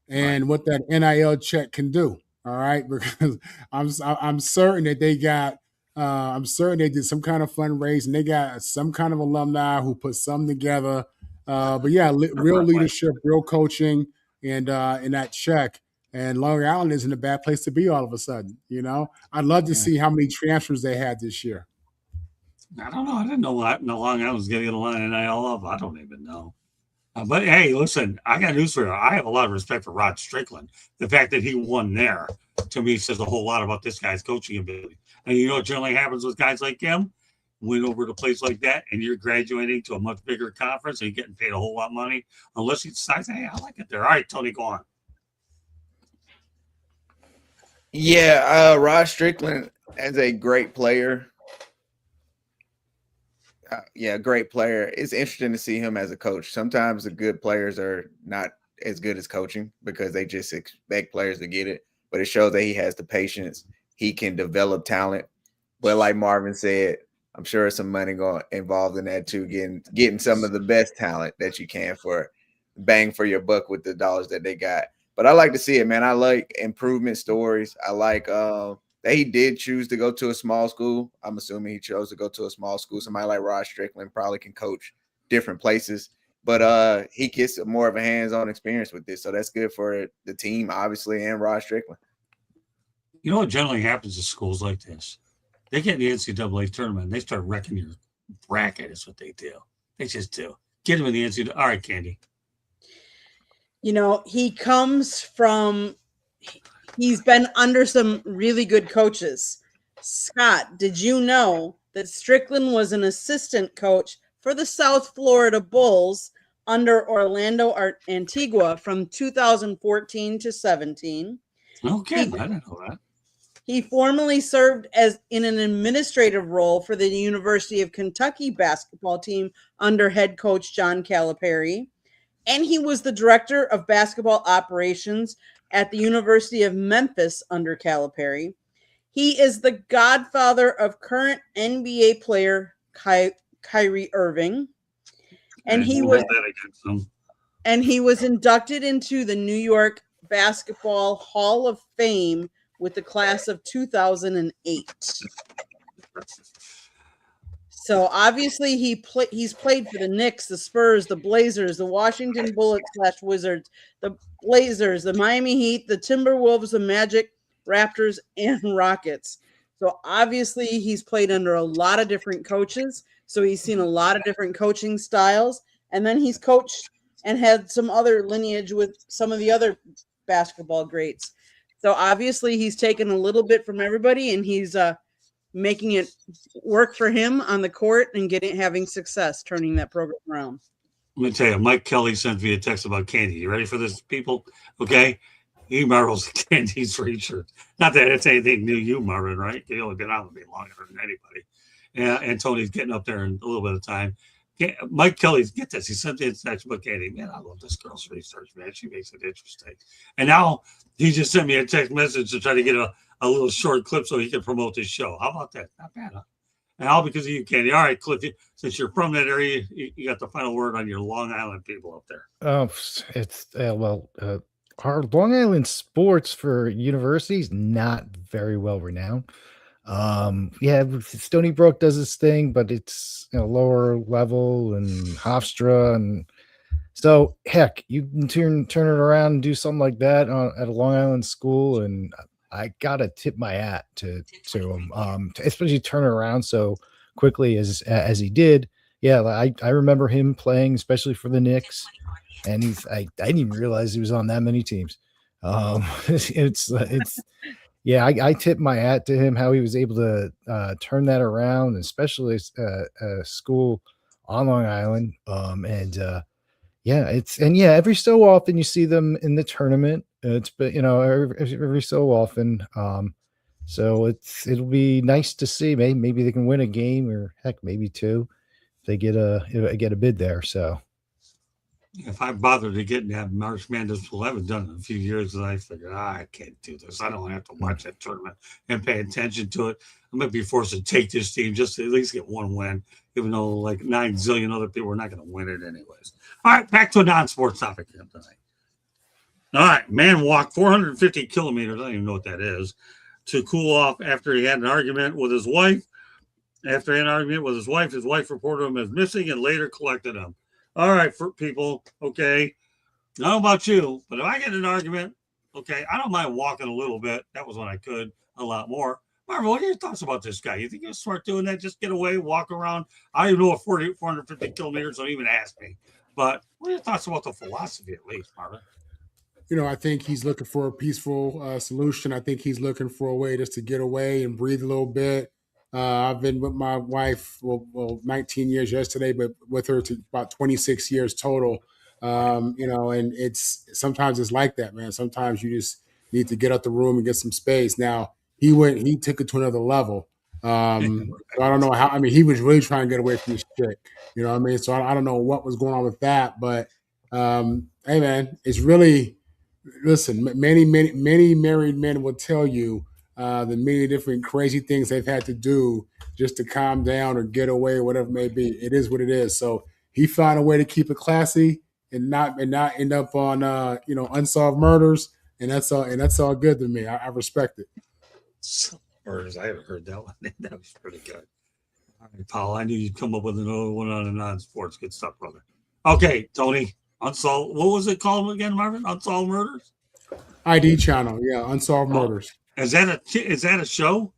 and what that NIL check can do. All right, because I'm certain that they got I'm certain they did some kind of fundraising. They got some kind of alumni who put something together. But yeah, real leadership, real coaching, and in that check. And Long Island isn't a bad place to be all of a sudden. You know, I'd love to see how many transfers they had this year. I don't know. I didn't know what Long Island was getting a lot of NIL of. I don't even know. But hey, listen, I got news for you. I have a lot of respect for Rod Strickland. The fact that he won there, to me, says a whole lot about this guy's coaching ability. And you know what generally happens with guys like him? Win over to a place like that, and you're graduating to a much bigger conference, and you're getting paid a whole lot of money, unless he decides, hey, I like it there. All right, Tony, go on. Yeah, Rod Strickland as a great player. Great player. It's interesting to see him as a coach. Sometimes the good players are not as good as coaching because they just expect players to get it. But it shows that he has the patience. He can develop talent. But like Marvin said, I'm sure some money involved in that too, getting some of the best talent that you can for bang for your buck with the dollars that they got. But I like to see it, man. I like improvement stories. I like that he did choose to go to a small school. I'm assuming he chose to go to a small school. Somebody like Rod Strickland probably can coach different places, but he gets more of a hands-on experience with this. So that's good for the team, obviously, and Rod Strickland. You know what generally happens to schools like this? They get in the NCAA tournament and they start wrecking your bracket is what they do. They just do. Get them in the NCAA. All right, Candy. You know, he's been under some really good coaches. Scott, did you know that Strickland was an assistant coach for the South Florida Bulls under Orlando Antigua from 2014 to 17? Okay, I didn't know that. He formerly served in an administrative role for the University of Kentucky basketball team under head coach John Calipari. And he was the director of basketball operations at the University of Memphis under Calipari. He is the godfather of current NBA player Kyrie Irving. And he was inducted into the New York Basketball Hall of Fame with the class of 2008. So obviously he's played for the Knicks, the Spurs, the Blazers, the Washington Bullets / Wizards, the Blazers, the Miami Heat, the Timberwolves, the Magic, Raptors, and Rockets. So obviously he's played under a lot of different coaches. So he's seen a lot of different coaching styles. And then he's coached and had some other lineage with some of the other basketball greats. So obviously he's taken a little bit from everybody, and he's making it work for him on the court and having success turning that program around. Let me tell you, Mike Kelly sent me a text about Candy. You ready for this, people? Okay. He marvels at Candy's free shirt. Not that it's anything new, you, Marvin, right? You've only been out with me longer than anybody. And Tony's getting up there in a little bit of time. Mike Kelly's, get this, he sent me a text about Candy. Man, I love this girl's research, man. She makes it interesting. And now he just sent me a text message to try to get a little short clip so he can promote his show. How about that? Not bad, huh? And all because of you, Candy. All right, Cliff, since you're from that area, you got the final word on your Long Island people up there. It's our Long Island sports for universities not very well renowned. Stony Brook does its thing, but it's lower level, and Hofstra, and so heck, you can turn it around and do something like that at a Long Island school, and I gotta tip my hat to him, to especially turn around so quickly as he did. Yeah, I remember him playing, especially for the Knicks, and I didn't even realize he was on that many teams. It's yeah, I tip my hat to him how he was able to turn that around, especially school on Long Island. Yeah, every so often you see them in the tournament. It's but every so often. So it'll be nice to see. Maybe they can win a game or heck, maybe two. If they get a bid there. So if I bothered to get in that March Madness, well, I haven't done it in a few years, and I figured, I can't do this. I don't have to watch that tournament and pay attention to it. I might be forced to take this team just to at least get one win, even though like 9 zillion other people are not going to win it anyways. All right, back to a non-sports topic tonight. All right, man walked 450 kilometers. I don't even know what that is, to cool off after he had an argument with his wife. After an argument with his wife reported him as missing and later collected him. All right, for people, okay. I don't know about you, but if I get in an argument, okay, I don't mind walking a little bit. That was when I could a lot more. Marvin, what are your thoughts about this guy? You think he's smart doing that? Just get away, walk around. I don't even know what 450 kilometers, don't even ask me. But what are your thoughts about the philosophy at least, Marvin? I think he's looking for a peaceful solution. I think he's looking for a way just to get away and breathe a little bit. I've been with my wife, 19 years yesterday, but with her to about 26 years total. And sometimes it's like that, man. Sometimes you just need to get out the room and get some space. Now he took it to another level. So I don't know how. I mean, he was really trying to get away from this chick. You know what I mean? So I don't know what was going on with that, but hey, man, it's really. Listen, many married men will tell you the many different crazy things they've had to do just to calm down or get away, or whatever it may be. It is what it is. So he found a way to keep it classy and not end up on unsolved murders, and that's all good to me. I respect it. Murders, I haven't heard that one. That was pretty good. All right, Paul, I knew you'd come up with another one on a non-sports. Good stuff, brother. Okay, Tony. Unsolved. What was it called again, Marvin? Unsolved Murders. ID channel, yeah. Unsolved Murders. Is that a show?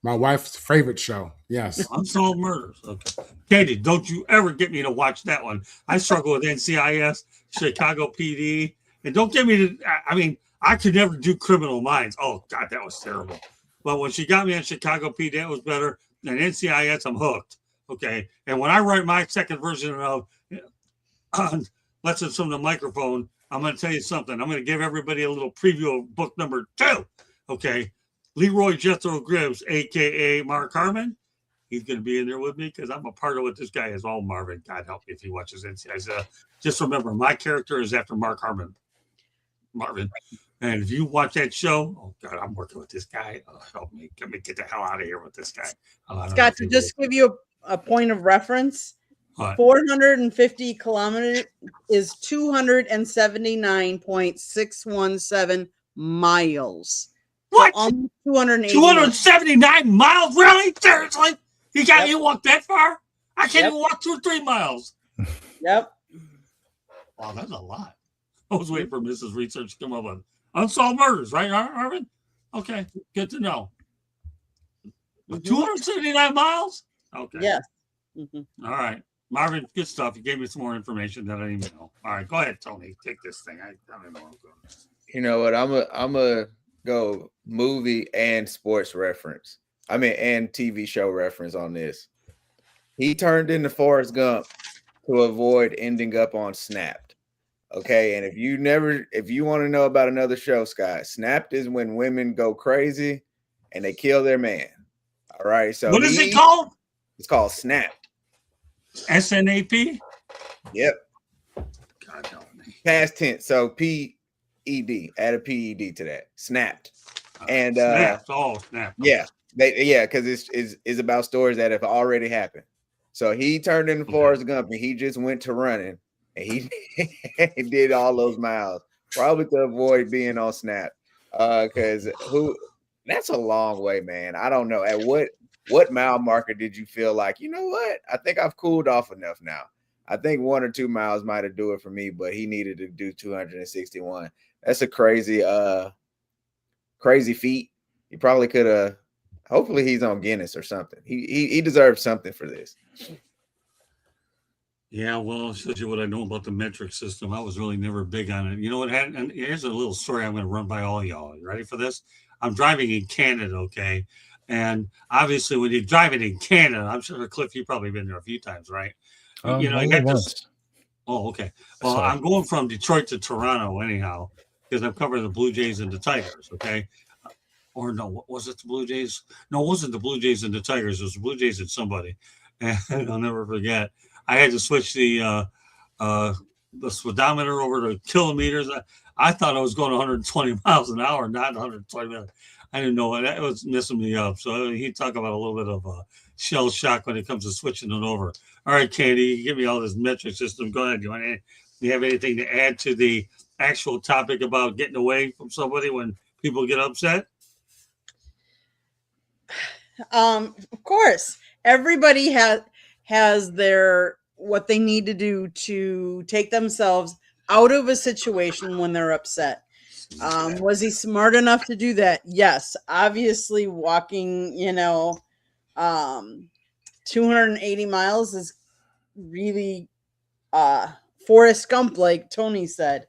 My wife's favorite show. Yes. Unsolved Murders. Okay. Katie, don't you ever get me to watch that one. I struggle with NCIS, Chicago PD, and don't get me to. I mean, I could never do Criminal Minds. Oh God, that was terrible. But when she got me on Chicago PD, that was better than NCIS. I'm hooked. Okay. And when I write my second version of Lessons from the Microphone, I'm going to tell you something. I'm going to give everybody a little preview of book number 2. Okay. Leroy Jethro Gribbs, a.k.a. Mark Harmon. He's going to be in there with me because I'm a part of what this guy is. All Marvin. God help me if he watches NCIS. Just remember, my character is after Mark Harmon. Marvin. And if you watch that show, oh, God, I'm working with this guy. Oh, help me. Let me get the hell out of here with this guy. Scott, to just give you a point of reference, what? 450 kilometers is 279.617 miles. What? So 279 miles? Really? Seriously? You walk that far? I can't even walk 2 or 3 miles. Yep. Wow, that's a lot. I was waiting for Mrs. Research to come up with unsolved murders, right, Arvin? Okay, good to know. 279 miles? Okay. Yes. All right. Marvin, good stuff. You gave me some more information that I didn't even know. All right, go ahead, Tony. Take this thing. I don't know where I'm going. You know what? I'm a go movie and sports reference. And TV show reference on this. He turned into Forrest Gump to avoid ending up on Snapped. Okay, and if you want to know about another show, Scott, Snapped is when women go crazy and they kill their man. All right, so what is it called? It's called Snapped. SNAP? Yep. God help me. Past tense. So PED. Add a PED to that. Snapped. And snapped. Snapped. Yeah. Because it's about stories that have already happened. So he turned into Forrest Gump and he just went to running and he did all those miles, probably to avoid being on Snap. Because that's a long way, man. I don't know. At what mile marker did you feel like, you know what? I think I've cooled off enough now. I think 1 or 2 miles might have do it for me, but he needed to do 261. That's a crazy crazy feat. He probably could have. Hopefully, he's on Guinness or something. He deserves something for this. Yeah, well, I'll show you what I know about the metric system. I was really never big on it. You know what? And here's a little story I'm going to run by all y'all. You ready for this? I'm driving in Canada, okay? And obviously, when you're driving in Canada, I'm sure, Cliff, you've probably been there a few times, right? You know, I only got once. this. Oh, okay. Well, Sorry. I'm going from Detroit to Toronto anyhow because I'm covering the Blue Jays and the Tigers, okay? Or no, was it the Blue Jays? No, it wasn't the Blue Jays and the Tigers. It was the Blue Jays and somebody. And I'll never forget. I had to switch the speedometer over to kilometers. I thought I was going 120 miles an hour, not 120 miles. I didn't know it. That was messing me up. So he talked about a little bit of shell shock when it comes to switching it over. All right, Candy, you give me all this metric system. Go ahead. Do you have anything to add to the actual topic about getting away from somebody when people get upset? Of course, everybody has their what they need to do to take themselves out of a situation when they're upset. Was he smart enough to do that? Yes. Obviously, walking, 280 miles is really Forrest Gump, like Tony said.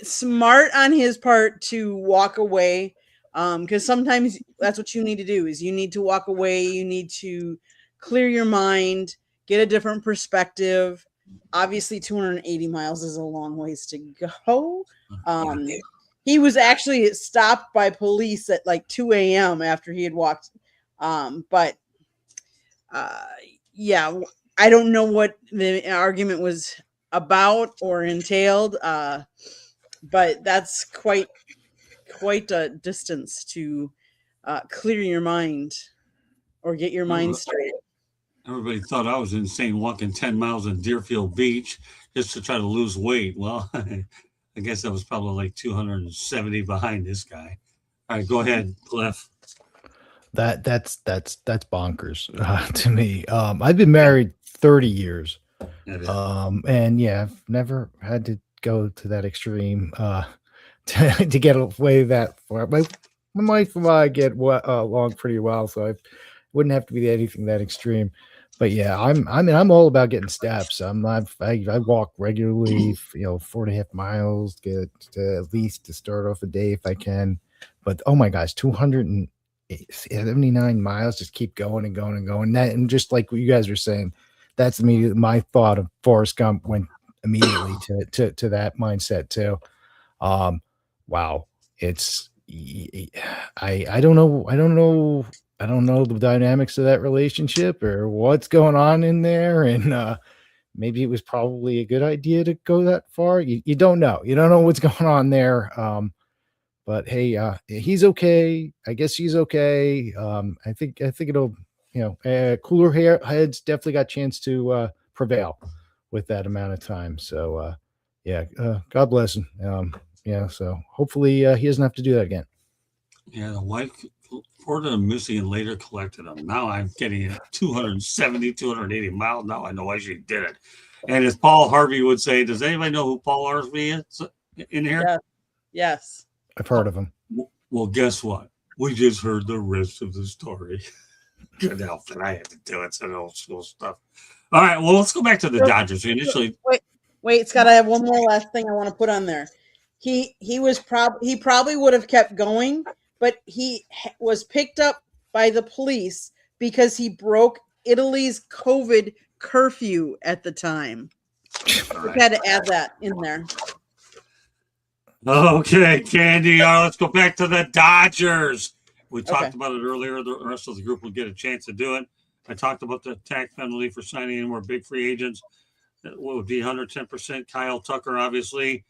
Smart on his part to walk away, because sometimes that's what you need to do is you need to walk away. You need to clear your mind, get a different perspective. Obviously, 280 miles is a long ways to go. He was actually stopped by police at like 2 a.m. after he had walked. Yeah, I don't know what the argument was about or entailed, but that's quite a distance to clear your mind or get your mind straight. Everybody thought I was insane walking 10 miles in Deerfield Beach just to try to lose weight. Well, I guess I was probably like 270 behind this guy. All right, go ahead, Cliff. That's bonkers to me. I've been married 30 years. And yeah, I've never had to go to that extreme to get away that far. My wife and I get along pretty well, so I wouldn't have to be anything that extreme. But yeah, I'm all about getting steps. I walk regularly, 4.5 miles, get to at least to start off a day if I can. But oh my gosh, 279 miles, just keep going and going and going. And just like what you guys were saying, that's immediately my thought of Forrest Gump went immediately to that mindset too. Wow, it's I don't know the dynamics of that relationship or what's going on in there, and maybe it was probably a good idea to go that far. You don't know. You don't know what's going on there. But hey, he's okay. I guess she's okay. I think it'll, cooler heads definitely got a chance to prevail with that amount of time. So yeah, God bless him. So hopefully he doesn't have to do that again. Yeah, the wife reported him missing and later collected him. Now I'm getting 270, 280 miles. Now I know why she did it. And as Paul Harvey would say, does anybody know who Paul Harvey is in here? Yes. I've heard of him. Well, guess what? We just heard the rest of the story. Good outfit. I had to do it. It's an old school stuff. All right. Well, let's go back to the Dodgers. Initially, wait, Scott. I have one more last thing I want to put on there. He probably would have kept going, but he was picked up by the police because he broke Italy's COVID curfew at the time. We had to add that in there. Okay, Candy. Let's go back to the Dodgers. We talked about it earlier. The rest of the group will get a chance to do it. I talked about the tax penalty for signing in more big free agents. What would be 110%? Kyle Tucker, obviously,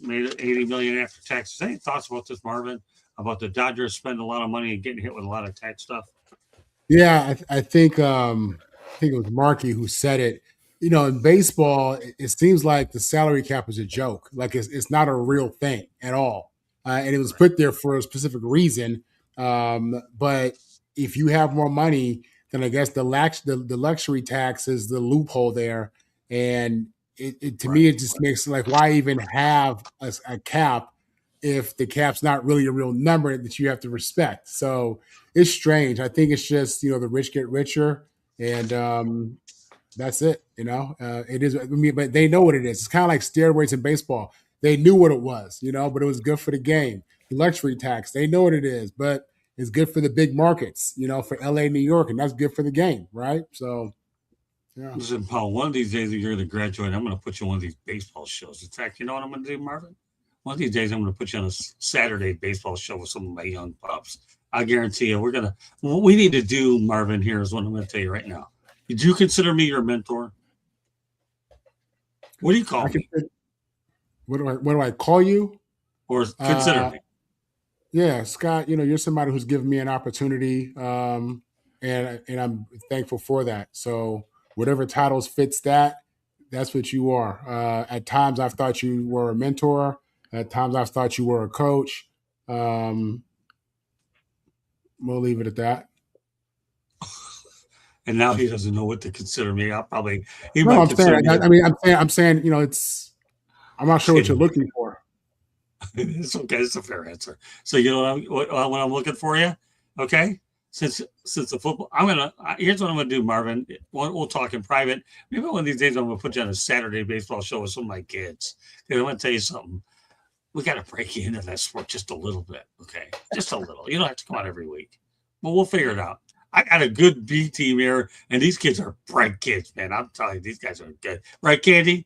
made $80 million after taxes. Any thoughts about this, Marvin? About the Dodgers spending a lot of money and getting hit with a lot of tax stuff? Yeah, I think it was Markey who said it. In baseball, it seems like the salary cap is a joke. Like it's not a real thing at all, and it was put there for a specific reason. But if you have more money, then I guess the luxury tax is the loophole there. And to me, it just makes like why even have a cap if the cap's not really a real number that you have to respect. So it's strange. I think it's just, the rich get richer, and that's it. It is. I mean, but they know what it is. It's kind of like steroids in baseball. They knew what it was, but it was good for the game. The luxury tax, they know what it is, but it's good for the big markets, for LA, New York, and that's good for the game, right? So, yeah. Listen, Paul, one of these days you're going to graduate. I'm going to put you on one of these baseball shows. In fact, you know what I'm going to do, Marvin? One of these days I'm going to put you on a Saturday baseball show with some of my young pups. I guarantee you, what we need to do, Marvin, here is what I'm going to tell you right now. Did you consider me your mentor? What do you call me? What do I call you? Or consider me? Yeah, Scott, you're somebody who's given me an opportunity, and I'm thankful for that. So whatever titles fits that's what you are. At times I've thought you were a mentor. At times I've thought you were a coach. We'll leave it at that. And now he doesn't know what to consider me. I'm saying, I'm not sure what you're looking for. It's okay. It's a fair answer. So you know what I'm looking for you. Okay. Since the football, here's what I'm gonna do, Marvin. We'll talk in private. Maybe one of these days I'm gonna put you on a Saturday baseball show with some of my kids. Dude, I'm gonna tell you something. We got to break you into that sport just a little bit. Okay, just a little. You don't have to come out every week, but we'll figure it out. I got a good B team here, and these kids are bright kids, man. I'm telling you, these guys are good. Right, Candy?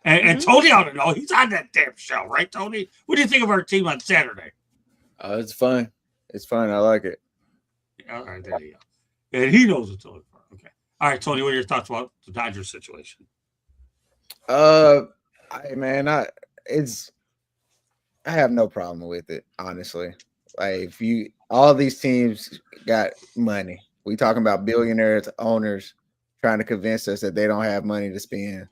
And Tony ought to know. He's on that damn show, right, Tony? What do you think of our team on Saturday? It's fun. It's fun. I like it. All right, there you go. And he knows what to look for. Okay. All right, Tony, what are your thoughts about the Dodgers situation? I have no problem with it, honestly. Like, all these teams got money. We talking about billionaires, owners trying to convince us that they don't have money to spend.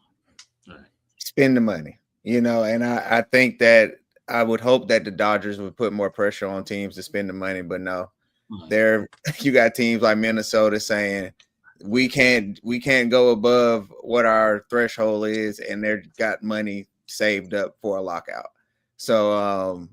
Right. Spend the money, and I think that I would hope that the Dodgers would put more pressure on teams to spend the money, but no. You got teams like Minnesota saying we can't go above what our threshold is, and they've got money saved up for a lockout. So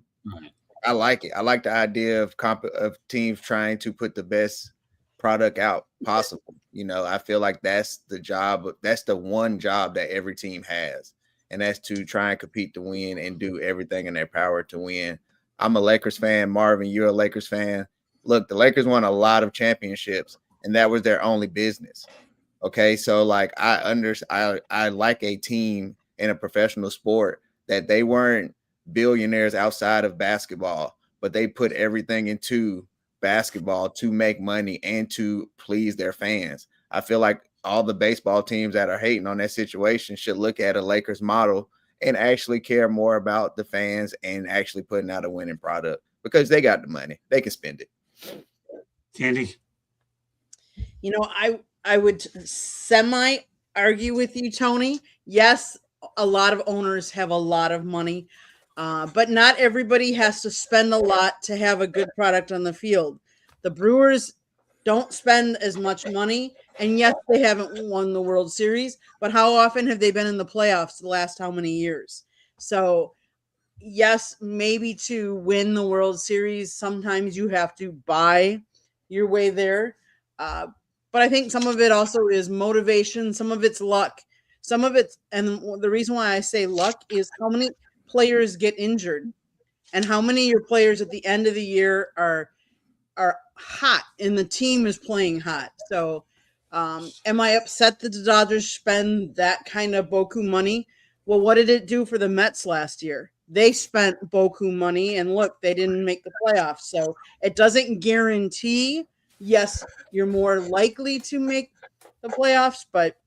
I like it. I like the idea of teams trying to put the best product out possible. I feel like that's the job. That's the one job that every team has, and that's to try and compete to win and do everything in their power to win. I'm a Lakers fan. Marvin, you're a Lakers fan. Look, the Lakers won a lot of championships, and that was their only business. Okay, so like I like a team in a professional sport that they weren't billionaires outside of basketball, but they put everything into basketball to make money and to please their fans. I feel like all the baseball teams that are hating on that situation should look at a Lakers model and actually care more about the fans and actually putting out a winning product because they got the money. They can spend it. Candy? I would semi argue with you, Tony. Yes, a lot of owners have a lot of money, but not everybody has to spend a lot to have a good product on the field. The Brewers don't spend as much money, and yes, they haven't won the World Series, but how often have they been in the playoffs the last how many years? So yes, maybe to win the World Series, sometimes you have to buy your way there. But I think some of it also is motivation. Some of it's luck. Some of it's, and the reason why I say luck is how many players get injured and how many of your players at the end of the year are hot and the team is playing hot. So am I upset that the Dodgers spend that kind of boku money? Well, what did it do for the Mets last year? They spent boku money, and look, they didn't make the playoffs. So it doesn't guarantee. Yes, you're more likely to make the playoffs, but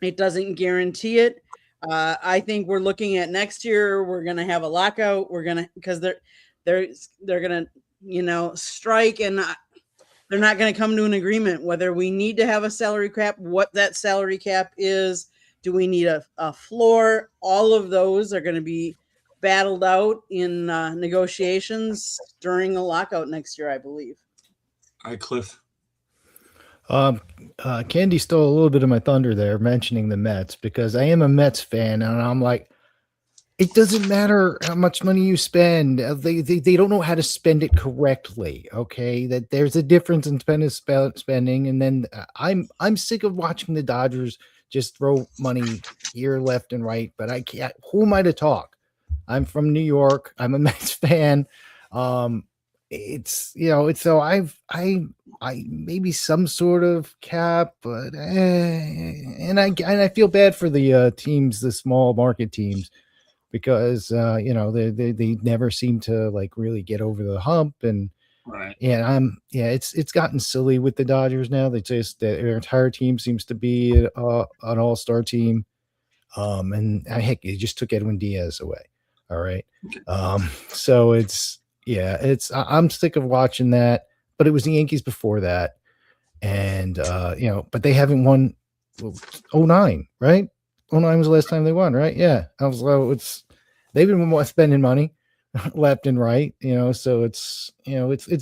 it doesn't guarantee it. I think we're looking at next year. We're going to have a lockout. Because they're going to, strike, and they're not going to come to an agreement whether we need to have a salary cap, what that salary cap is. Do we need a floor? All of those are going to be battled out in negotiations during the lockout next year, I believe. All right, Cliff. Candy stole a little bit of my thunder there mentioning the Mets because I am a Mets fan, and I'm like, it doesn't matter how much money you spend. They don't know how to spend it correctly. Okay, that there's a difference in spending. And then I'm sick of watching the Dodgers just throw money here, left, and right. But I can't. Who am I to talk? I'm from New York. I'm a Mets fan. It's it's so I maybe some sort of cap, but and I feel bad for the teams, the small market teams, because they never seem to like really get over the hump. And Right. it's gotten silly with the Dodgers now. Their entire team seems to be an all-star team. And heck, they just took Edwin Diaz away. All right. So I'm sick of watching that, but it was the Yankees before that. And but they haven't won 09, right? 09 was the last time they won, right? Yeah. They've been spending money left and right, so it's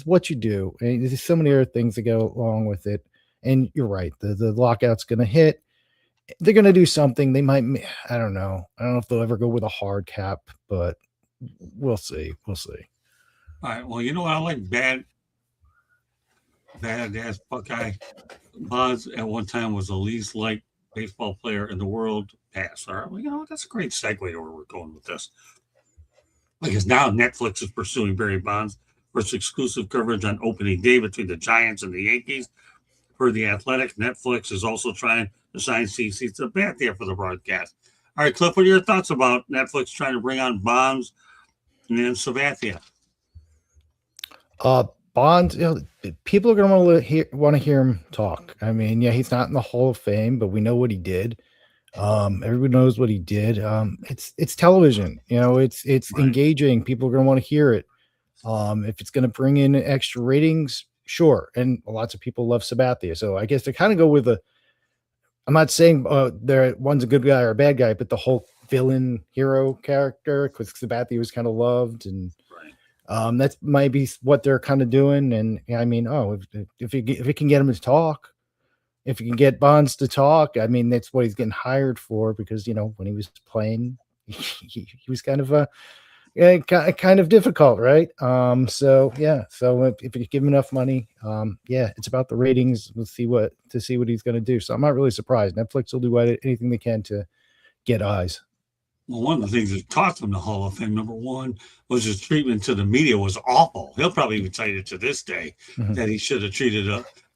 what you do. And there's so many other things that go along with it. And you're right. The lockout's going to hit. They're going to do something. They might, I don't know if they'll ever go with a hard cap, but we'll see. All right. Well, you know what? I like bad ass Buckeye. Bonds at one time was the least liked baseball player in the world. Pass. All right. Well, that's a great segue to where we're going with this. Because now Netflix is pursuing Barry Bonds for its exclusive coverage on opening day between the Giants and the Yankees. Per The Athletic, Netflix is also trying to sign CC Sabathia for the broadcast. All right, Cliff, what are your thoughts about Netflix trying to bring on Bonds and then Sabathia? Bonds, people are going to want to hear him talk. I mean, he's not in the Hall of Fame, but we know what he did. Everybody knows what he did. It's television, it's right. Engaging. People are going to want to hear it. If it's going to bring in extra ratings, sure. And lots of people love Sabathia. So I guess to kind of go with I'm not saying one's a good guy or a bad guy, but the whole villain hero character, because Sabathia was kind of loved, and that might be what they're kind of doing. And I mean, if it can get him to talk, if you can get Bonds to talk, I mean, that's what he's getting hired for, because, when he was playing, he was kind of difficult, right? So if you give him enough money, it's about the ratings. We'll see what he's going to do. So I'm not really surprised. Netflix will do anything they can to get eyes. Well, one of the things that cost him the Hall of Fame, number one, was his treatment to the media was awful. He'll probably even tell you to this day that he should have treated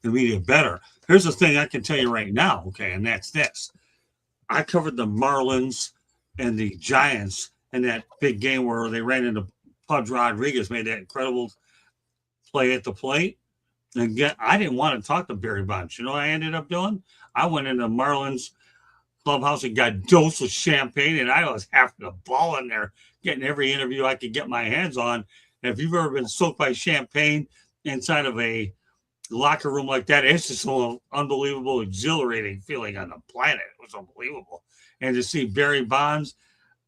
the media better. Here's the thing I can tell you right now, okay, and that's this. I covered the Marlins and the Giants in that big game where they ran into Pudge Rodriguez, made that incredible play at the plate. And again, I didn't want to talk to Barry Bonds. You know what I ended up doing? I went into Marlins clubhouse and got dosed with champagne, and I was having a ball in there, getting every interview I could get my hands on. And if you've ever been soaked by champagne inside of a locker room like that, it's just an unbelievable, exhilarating feeling on the planet. It was unbelievable. And to see Barry Bonds,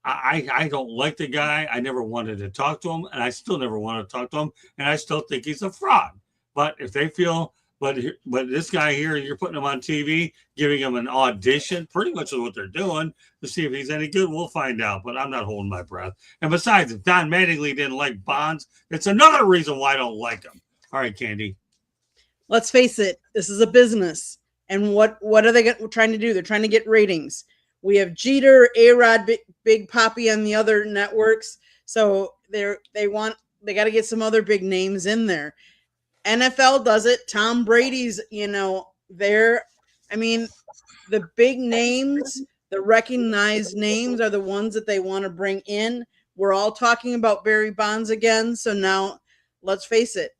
I don't like the guy. I never wanted to talk to him, and I still never want to talk to him, and I still think he's a fraud. But if they feel, but this guy here, you're putting him on TV, giving him an audition, pretty much is what they're doing to see if he's any good. We'll find out, but I'm not holding my breath. And besides, if Don Mattingly didn't like Bonds, it's another reason why I don't like him. All right, Candy. Let's face it, this is a business. And what are they trying to do? They're trying to get ratings. We have Jeter, A-Rod, Big Papi on the other networks. So they got to get some other big names in there. NFL does it. Tom Brady's, the big names, the recognized names are the ones that they want to bring in. We're all talking about Barry Bonds again. So now let's face it,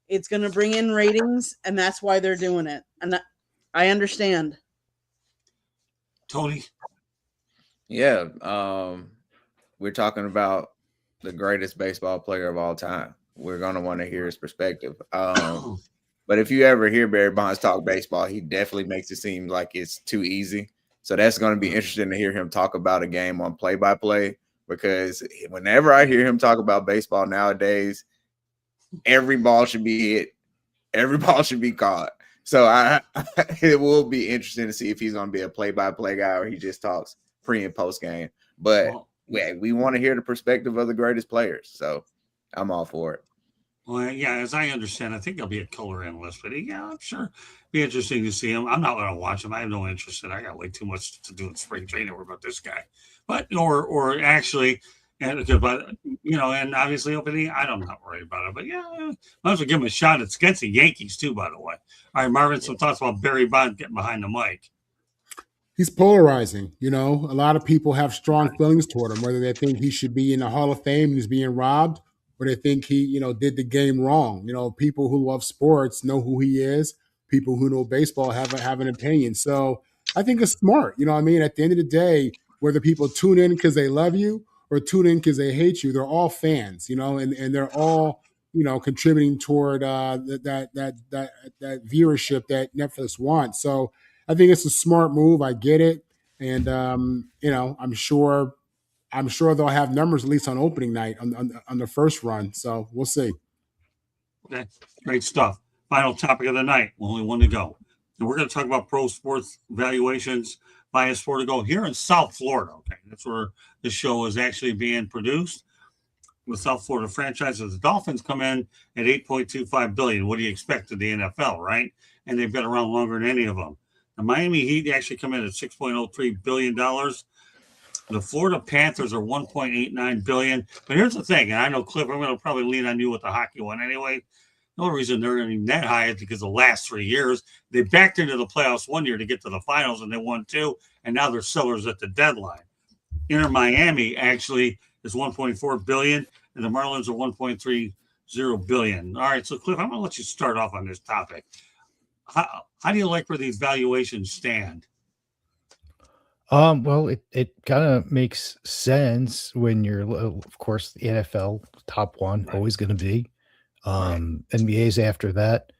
it's going to bring in ratings, and that's why they're doing it. And I understand. Tony? Yeah. We're talking about the greatest baseball player of all time. We're going to want to hear his perspective. But if you ever hear Barry Bonds talk baseball, he definitely makes it seem like it's too easy. So that's going to be interesting to hear him talk about a game on play-by-play, because whenever I hear him talk about baseball nowadays, every ball should be hit. Every ball should be caught. So it will be interesting to see if he's going to be a play-by-play guy or he just talks pre and post game. But we want to hear the perspective of the greatest players. So I'm all for it. Well, yeah, as I understand, I think he'll be a color analyst, but yeah, I'm sure be interesting to see him. I'm not going to watch him. I have no interest in it. I got way too much to do in spring training about this guy. But or actually, and but and obviously opening, I'm not worried about it. But yeah, might as well give him a shot. It's against the Yankees too, by the way. All right, Marvin, some thoughts about Barry Bonds getting behind the mic. He's polarizing. A lot of people have strong feelings toward him, whether they think he should be in the Hall of Fame and he's being robbed, or they think he, did the game wrong. People who love sports know who he is. People who know baseball have an opinion. So I think it's smart. At the end of the day, whether people tune in because they love you or tune in because they hate you, they're all fans, and they're all, contributing toward that viewership that Netflix wants. So I think it's a smart move. I get it. And, I'm sure they'll have numbers at least on opening night on the first run. So we'll see. Okay, great stuff. Final topic of the night. Only one to go. And we're going to talk about pro sports valuations by a sport to go here in South Florida. Okay, that's where the show is actually being produced. With South Florida franchises, the Dolphins come in at $8.25 billion. What do you expect of the NFL, right? And they've been around longer than any of them. The Miami Heat actually come in at $6.03 billion. The Florida Panthers are $1.89 billion. But here's the thing, and I know, Cliff, I'm going to probably lean on you with the hockey one anyway. The only reason they're not even that high is because the last 3 years, they backed into the playoffs one year to get to the finals, and they won two, and now they're sellers at the deadline. Inter Miami actually is $1.4 billion, and the Marlins are $1.30 billion. All right, so, Cliff, I'm going to let you start off on this topic. How do you like where these valuations stand? Well, it kind of makes sense when you're, of course, the NFL top one, Right. always going to be. Right. NBA's after that.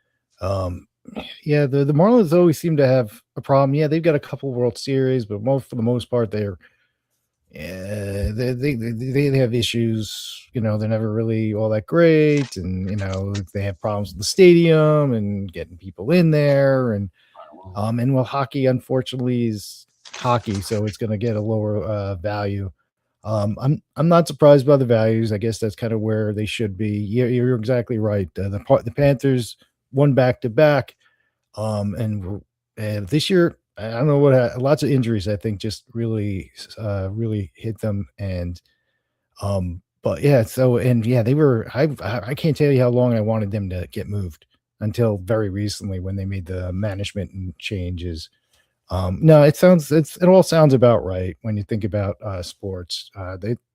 Yeah, the Marlins always seem to have a problem. Yeah, they've got a couple World Series, but for the most part, they have issues. They're never really all that great, and they have problems with the stadium and getting people in there, and hockey unfortunately is hockey, so it's going to get a lower value. I'm not surprised by the values. I guess that's kind of where they should be. You're exactly right. The Panthers won back-to-back, and this year I don't know what lots of injuries. I think just really hit them, and but yeah. So they were. I can't tell you how long I wanted them to get moved until very recently when they made the management changes. No, it all sounds about right when you think about sports.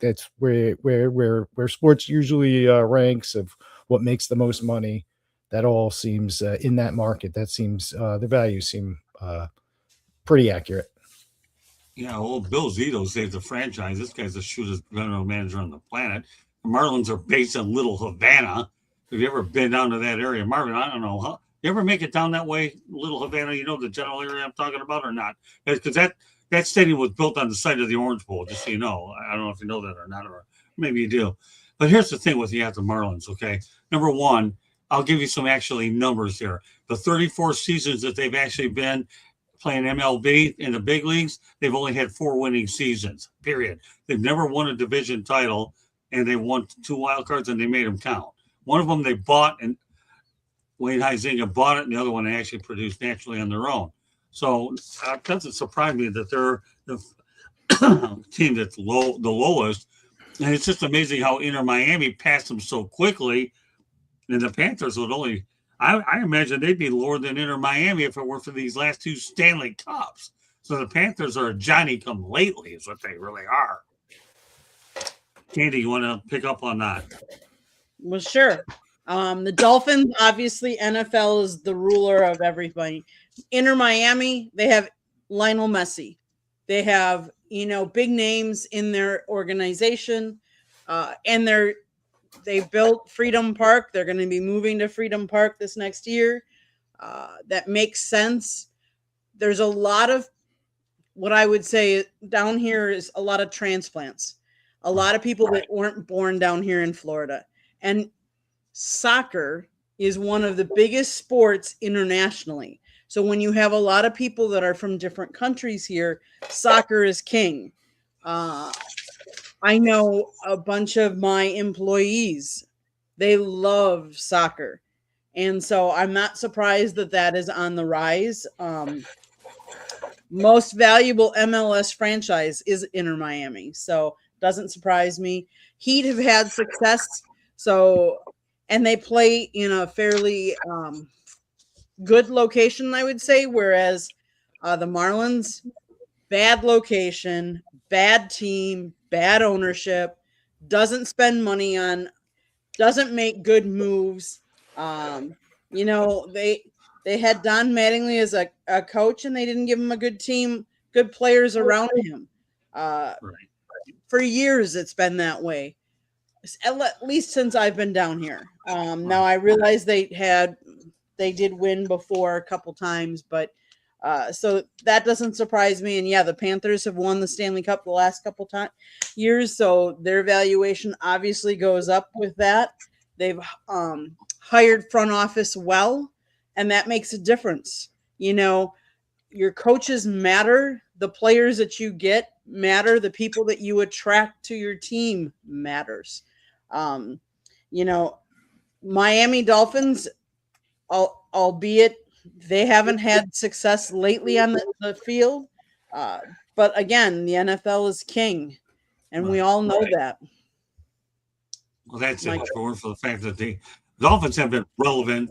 That's where sports usually ranks of what makes the most money. That all seems in that market. That seems the values seem pretty accurate. Yeah, well, Bill Zito saved the franchise. This guy's the shootest general manager on the planet. The Marlins are based in Little Havana. Have you ever been down to that area, Marvin? I don't know. Huh? You ever make it down that way, Little Havana? You know the general area I'm talking about or not? Because that stadium was built on the site of the Orange Bowl, just so you know. I don't know if you know that or not, or maybe you do. But here's the thing with the Marlins, okay? Number one, I'll give you some actually numbers here. The 34 seasons that they've actually been playing MLB in the big leagues, they've only had 4 winning seasons, period. They've never won a division title, and they won 2 wild cards, and they made them count. One of them they bought, and Wayne Huizinga bought it, and the other one they actually produced naturally on their own. So it doesn't surprise me that they're the team that's the lowest. And it's just amazing how Inter Miami passed them so quickly. And the Panthers would only, I imagine they'd be lower than Inter Miami if it were for these last 2 Stanley Cups. So the Panthers are a Johnny-come-lately is what they really are. Candy, you want to pick up on that? Well, sure. The Dolphins, obviously, NFL is the ruler of everybody. Inter Miami, they have Lionel Messi. They have, big names in their organization, and they built Freedom Park. They're going to be moving to Freedom Park this next year. That makes sense. There's a lot of what I would say down here is a lot of transplants. A lot of people that weren't born down here in Florida. And soccer is one of the biggest sports internationally. So when you have a lot of people that are from different countries here, soccer is king. I know a bunch of my employees, they love soccer. And so I'm not surprised that that is on the rise. Most valuable MLS franchise is Inter Miami. So doesn't surprise me. Heat have had success. So, and they play in a fairly good location, I would say. Whereas the Marlins, bad location, bad team, bad ownership, doesn't spend money on, doesn't make good moves. Um, they had Don Mattingly as a coach, and they didn't give him a good team, good players around him. Right. For years, it's been that way, at least since I've been down here. Now I realize they did win before a couple times, but so that doesn't surprise me. And yeah, the Panthers have won the Stanley Cup the last couple years, so their valuation obviously goes up with that. They've hired front office well, and that makes a difference. Your coaches matter, the players that you get matter, the people that you attract to your team matters. Um, you know, Miami Dolphins, albeit they haven't had success lately on the field, but again, the NFL is king, and we all know that. Well, that's it for the fact that the Dolphins have been relevant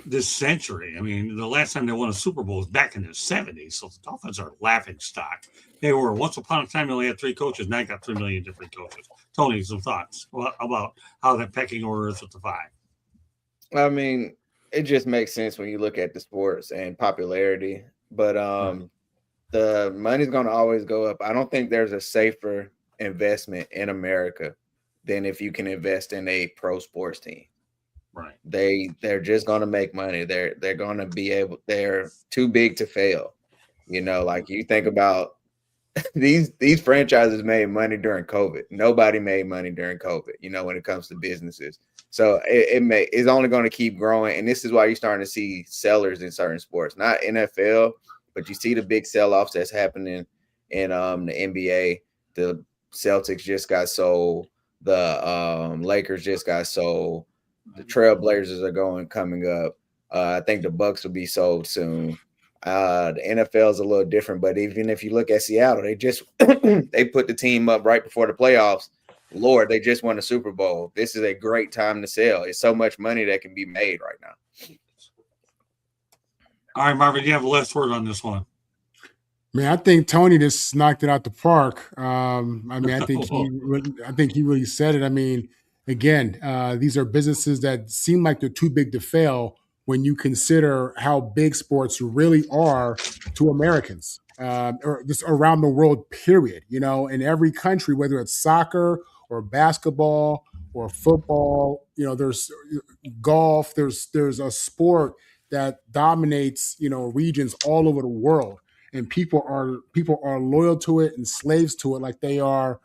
this century. I mean, the last time they won a Super Bowl was back in the 70s. So the Dolphins are a laughing stock. They were once upon a time they only had 3 coaches. Now you got 3 million different coaches. Tony, some thoughts about how that pecking order is with the 5? I mean, it just makes sense when you look at the sports and popularity. But the money's going to always go up. I don't think there's a safer investment in America than if you can invest in a pro sports team. Right. They're just going to make money. They're going to be able. They're too big to fail. Like you think about these franchises made money during COVID. Nobody made money during COVID. When it comes to businesses, so it's only going to keep growing. And this is why you're starting to see sellers in certain sports, not NFL, but you see the big sell-offs that's happening in the NBA. The Celtics just got sold. The Lakers just got sold. The Trailblazers are coming up. I think the Bucks will be sold soon. The NFL is a little different, but even if you look at Seattle, they just they put the team up right before the playoffs. Lord, they just won the Super Bowl. This is a great time to sell. It's so much money that can be made right now. All right, Marvin, you have the last word on this one. Man, I think Tony just knocked it out the park. I think he really said it. I mean, again, these are businesses that seem like they're too big to fail when you consider how big sports really are to Americans, or just around the world, period. In every country, whether it's soccer or basketball or football, there's golf, there's a sport that dominates, regions all over the world. And people are loyal to it and slaves to it, like they are,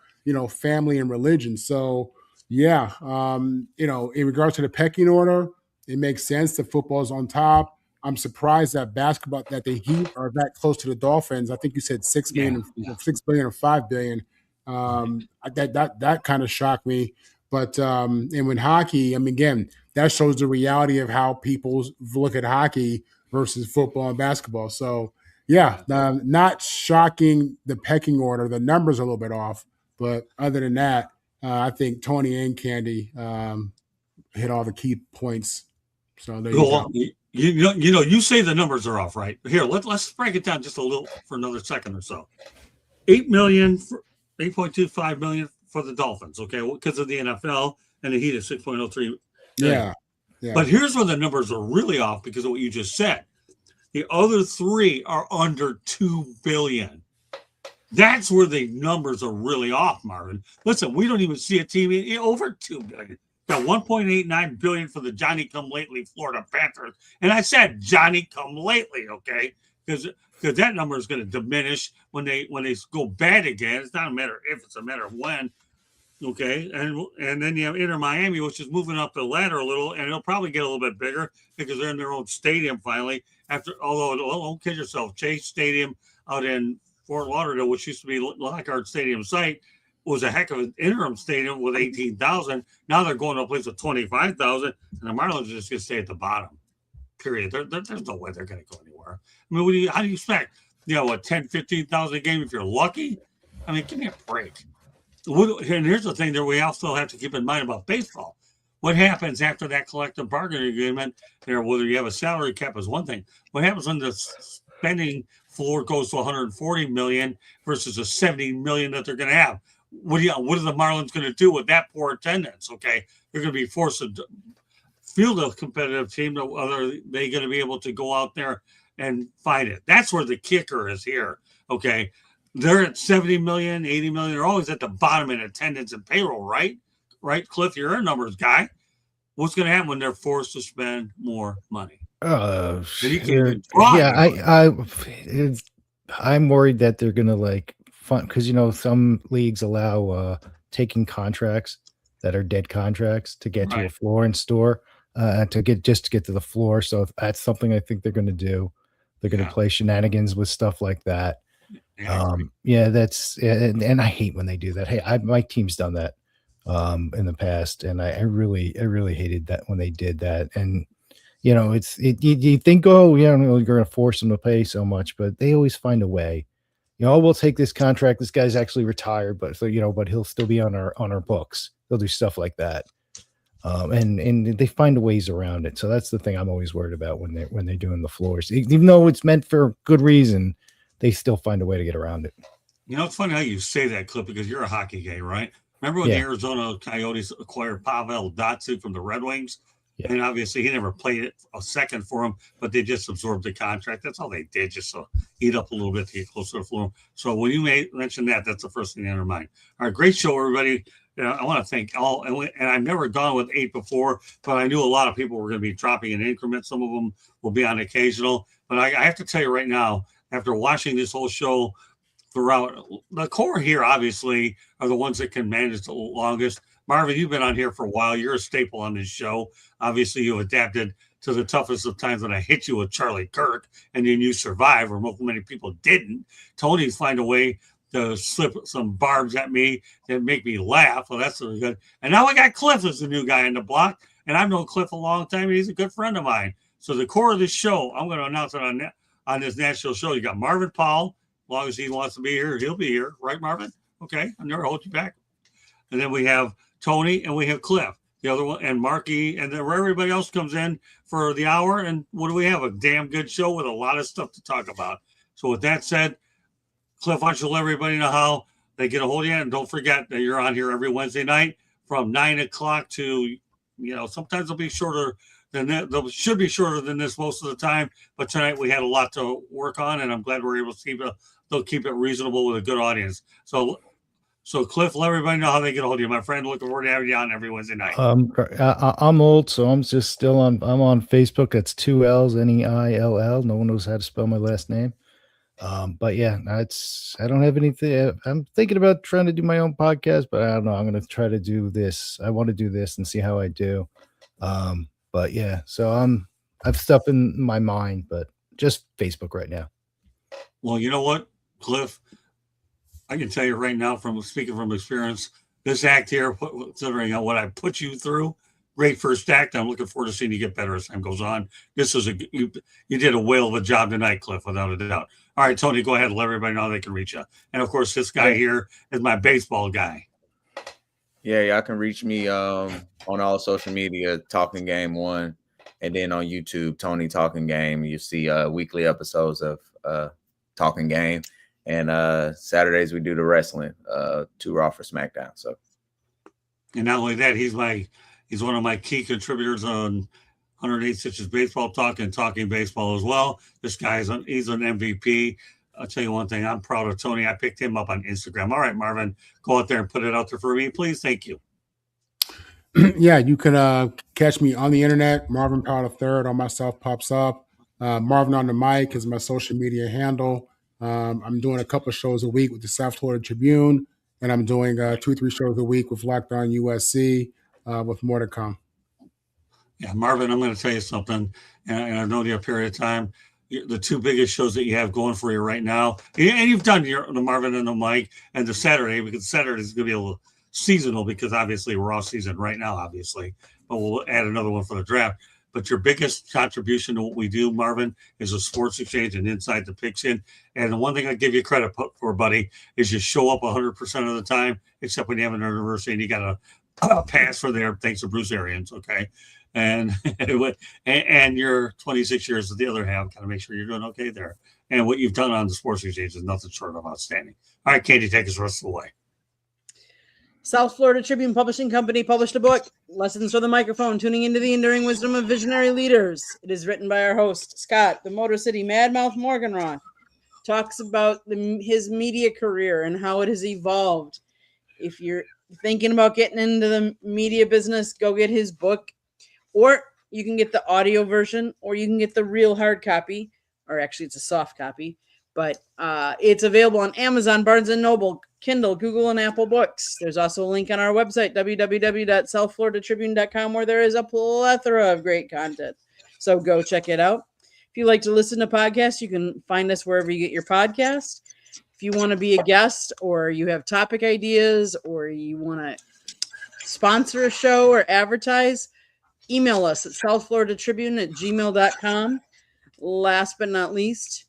family and religion. So, yeah, in regards to the pecking order, it makes sense that football is on top. I'm surprised that basketball, that the Heat are that close to the Dolphins. I think you said 6 billion or 5 billion. That kind of shocked me. But and with hockey, I mean, again, that shows the reality of how people look at hockey versus football and basketball. So. Yeah, not shocking the pecking order. The numbers are a little bit off, but other than that, I think Tony and Candy hit all the key points. So there you go. You say the numbers are off, right? Here, let's break it down just a little for another second or so. 8 million, 8.25 million for the Dolphins, okay, because of the NFL, and the Heat is 6.03. Yeah. But here's where the numbers are really off because of what you just said. The other 3 are under 2 billion. That's where the numbers are really off, Marvin. Listen, we don't even see a team over 2 billion. Got 1.89 billion for the Johnny Come Lately Florida Panthers. And I said Johnny Come Lately, okay? Because that number is going to diminish when they go bad again. It's not a matter if, it's a matter of when. Okay, and then you have Inter Miami, which is moving up the ladder a little, and it'll probably get a little bit bigger because they're in their own stadium finally. Although don't kid yourself, Chase Stadium out in Fort Lauderdale, which used to be Lockhart Stadium site, was a heck of an interim stadium with 18,000. Now they're going to a place with 25,000, and the Marlins are just going to stay at the bottom. Period. There's no way they're going to go anywhere. I mean, how do you expect? 10, 15,000 a game if you're lucky? I mean, give me a break. And here's the thing that we also have to keep in mind about baseball. What happens after that collective bargaining agreement? Whether you have a salary cap is one thing. What happens when the spending floor goes to 140 million versus the 70 million that they're going to have? What are the Marlins going to do with that poor attendance? Okay, they're going to be forced to field a competitive team. Are they going to be able to go out there and fight it? That's where the kicker is here. Okay, they're at 70 million, 80 million. They're always at the bottom in attendance and payroll, right? Right, Cliff, you're a numbers guy. What's going to happen when they're forced to spend more money? Yeah, I'm worried that they're going to fun because some leagues allow taking contracts that are dead contracts to get to a floor and store to get to the floor. So if that's something I think they're going to do. They're going to play shenanigans with stuff like that. That's and I hate when they do that. Hey, my team's done that in the past, and I really hated that when they did that. And you think, you're going to force them to pay so much, but they always find a way. We'll take this contract. This guy's actually retired, but he'll still be on our books. They'll do stuff like that, and they find ways around it. So that's the thing I'm always worried about when they're doing the floors, even though it's meant for good reason. They still find a way to get around it. It's funny how you say that, Clip, because you're a hockey guy, right? Remember when the Arizona Coyotes acquired Pavel Datsyuk from the Red Wings? Yeah. And obviously he never played it a second for him, but they just absorbed the contract. That's all they did, just to eat up a little bit to get closer to the floor. So when you mention that, that's the first thing in your mind. All right, great show, everybody. I want to thank all, and I've never gone with 8 before, but I knew a lot of people were going to be dropping in increments. Some of them will be on occasional. But I have to tell you right now, after watching this whole show throughout, the core here, obviously, are the ones that can manage the longest. Marvin, you've been on here for a while. You're a staple on this show. Obviously, you've adapted to the toughest of times when I hit you with Charlie Kirk, and then you survived, where many people didn't. Tony's find a way to slip some barbs at me that make me laugh. Well, that's really good. And now I got Cliff as the new guy on the block, and I've known Cliff a long time, and he's a good friend of mine. So the core of this show, I'm going to announce it on this national show. You got Marvin Powell. As long as he wants to be here, he'll be here. Right, Marvin? Okay. I'll never hold you back. And then we have Tony and we have Cliff, the other one, and Marky, and then where everybody else comes in for the hour. And what do we have? A damn good show with a lot of stuff to talk about. So with that said, Cliff, why don't you let everybody know how they get a hold of you? And don't forget that you're on here every Wednesday night from 9 o'clock to, sometimes it'll be shorter than that. They should be shorter than this most of the time. But tonight we had a lot to work on, and I'm glad we're able to keep it reasonable with a good audience. So Cliff, let everybody know how they get a hold of you, my friend. Looking forward to having you on every Wednesday night. I'm old, so I'm just still on. I'm on Facebook. That's 2 L's, Neill. No one knows how to spell my last name. But yeah, I don't have anything. I'm thinking about trying to do my own podcast, but I don't know. I'm going to try to do this. I want to do this and see how I do. But yeah, so I've stuff in my mind, but just Facebook right now. Well, you know what, Cliff? I can tell you right now, from speaking from experience, this act here, considering what I put you through, great first act. I'm looking forward to seeing you get better as time goes on. This is you did a whale of a job tonight, Cliff, without a doubt. All right, Tony, go ahead and let everybody know how they can reach you. And of course, this guy here is my baseball guy. Yeah, y'all can reach me on all social media, Talking Game 1, and then on YouTube, Tony Talking Game. You see weekly episodes of Talking Game, and Saturdays we do the wrestling, 2 Raw for SmackDown. So, and not only that, he's one of my key contributors on 108 Stitches Baseball Talk and Talking Baseball as well. This guy he's an MVP. I'll tell you one thing. I'm proud of Tony. I picked him up on Instagram. All right, Marvin, go out there and put it out there for me, please. Thank you. Yeah, you can catch me on the internet. Marvin Powell III. All my stuff pops up. Marvin on the mic is my social media handle. I'm doing a couple of shows a week with the South Florida Tribune, and I'm doing 2-3 shows a week with Locked On USC, with more to come. Yeah, Marvin, I'm going to tell you something, and I know the period of time. the two biggest shows that you have going for you right now. And you've done the Marvin and the Mike and the Saturday, because Saturday is going to be a little seasonal because obviously we're off season right now, obviously. But we'll add another one for the draft. But your biggest contribution to what we do, Marvin, is a sports exchange and inside the pigskin. And the one thing I give you credit for, buddy, is you show up 100% of the time, except when you have an anniversary and you got a pass for there, thanks to Bruce Arians, okay? And you're 26 years at the other half, kind of make sure you're doing okay there. And what you've done on the sports exchange is nothing short of outstanding. All right, Katie, take us the rest of the way. South Florida Tribune Publishing Company published a book, Lessons from the Microphone, Tuning into the Enduring Wisdom of Visionary Leaders. It is written by our host, Scott, the Motor City Madmouth Morganroth. Talks about his media career and how it has evolved. If you're thinking about getting into the media business, go get his book. Or you can get the audio version, or you can get the real hard copy, or actually it's a soft copy. But it's available on Amazon, Barnes & Noble, Kindle, Google, and Apple Books. There's also a link on our website, www.southfloridatribune.com, where there is a plethora of great content. So go check it out. If you like to listen to podcasts, you can find us wherever you get your podcast. If you want to be a guest, or you have topic ideas, or you want to sponsor a show or advertise, email us at southfloridatribune@gmail.com. Last but not least,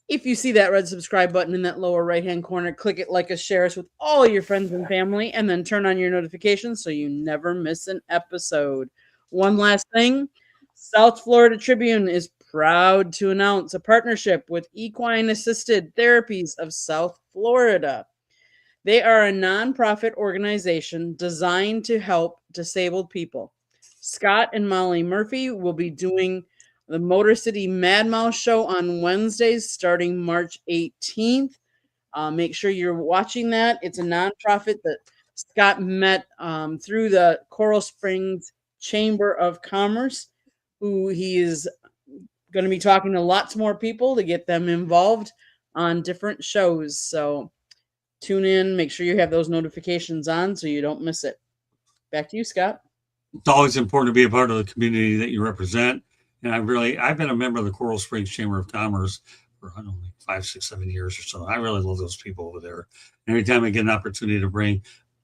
if you see that red subscribe button in that lower right-hand corner, click it, like us, share us with all your friends and family, and then turn on your notifications so you never miss an episode. One last thing, South Florida Tribune is proud to announce a partnership with Equine Assisted Therapies of South Florida. They are a nonprofit organization designed to help disabled people. Scott and Molly Murphy will be doing the Motor City Madmouse show on Wednesdays starting March 18th. Make sure you're watching that. It's a nonprofit that Scott met through the Coral Springs Chamber of Commerce, who he is going to be talking to lots more people to get them involved on different shows. So tune in. Make sure you have those notifications on so you don't miss it. Back to you, Scott. It's always important to be a part of the community that you represent. And I've been a member of the Coral Springs Chamber of Commerce for, I don't know, 5, 6, 7 years or so. I really love those people over there. Every time I get an opportunity to bring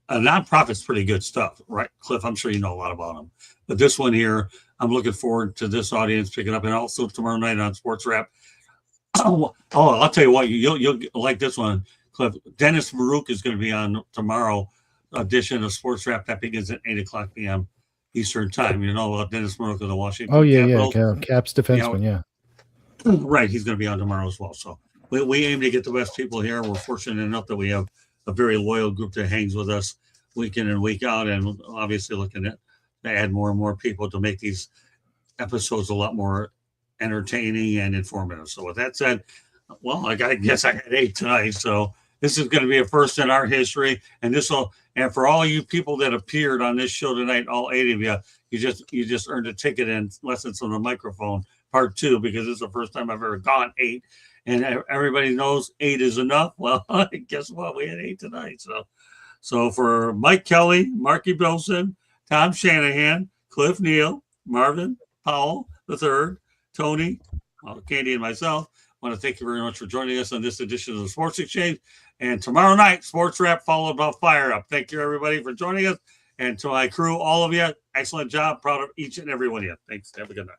a nonprofit's pretty good stuff, right? Cliff, I'm sure you know a lot about them. But this one here, I'm looking forward to this audience picking up. And also tomorrow night on Sports Wrap. I'll tell you what, you'll like this one, Cliff. Dennis Baruch is going to be on tomorrow edition of Sports Wrap that begins at 8:00 p.m. Eastern time. You know about Dennis Baruch of the Washington Capitals. Caps defenseman, Right, he's going to be on tomorrow as well. So we aim to get the best people here. We're fortunate enough that we have a very loyal group that hangs with us week in and week out, and obviously looking at to add more and more people to make these episodes a lot more entertaining and informative. So with that said, well, I guess I got 8 tonight. So this is going to be a first in our history, and for all you people that appeared on this show tonight, all 8 of you, you just earned a ticket in Lessons from the Microphone Part 2, because it's the first time I've ever gone 8, and everybody knows 8 is enough. Well, guess what? We had 8 tonight. So for Mike Kelly, Marky Bilson, Tom Shanahan, Cliff Neal, Marvin Powell III, Tony, Candy, and myself, I want to thank you very much for joining us on this edition of the Sports Exchange. And tomorrow night, Sports Wrap followed by Fire Up. Thank you, everybody, for joining us. And to my crew, all of you, excellent job. Proud of each and every one of you. Thanks. Have a good night.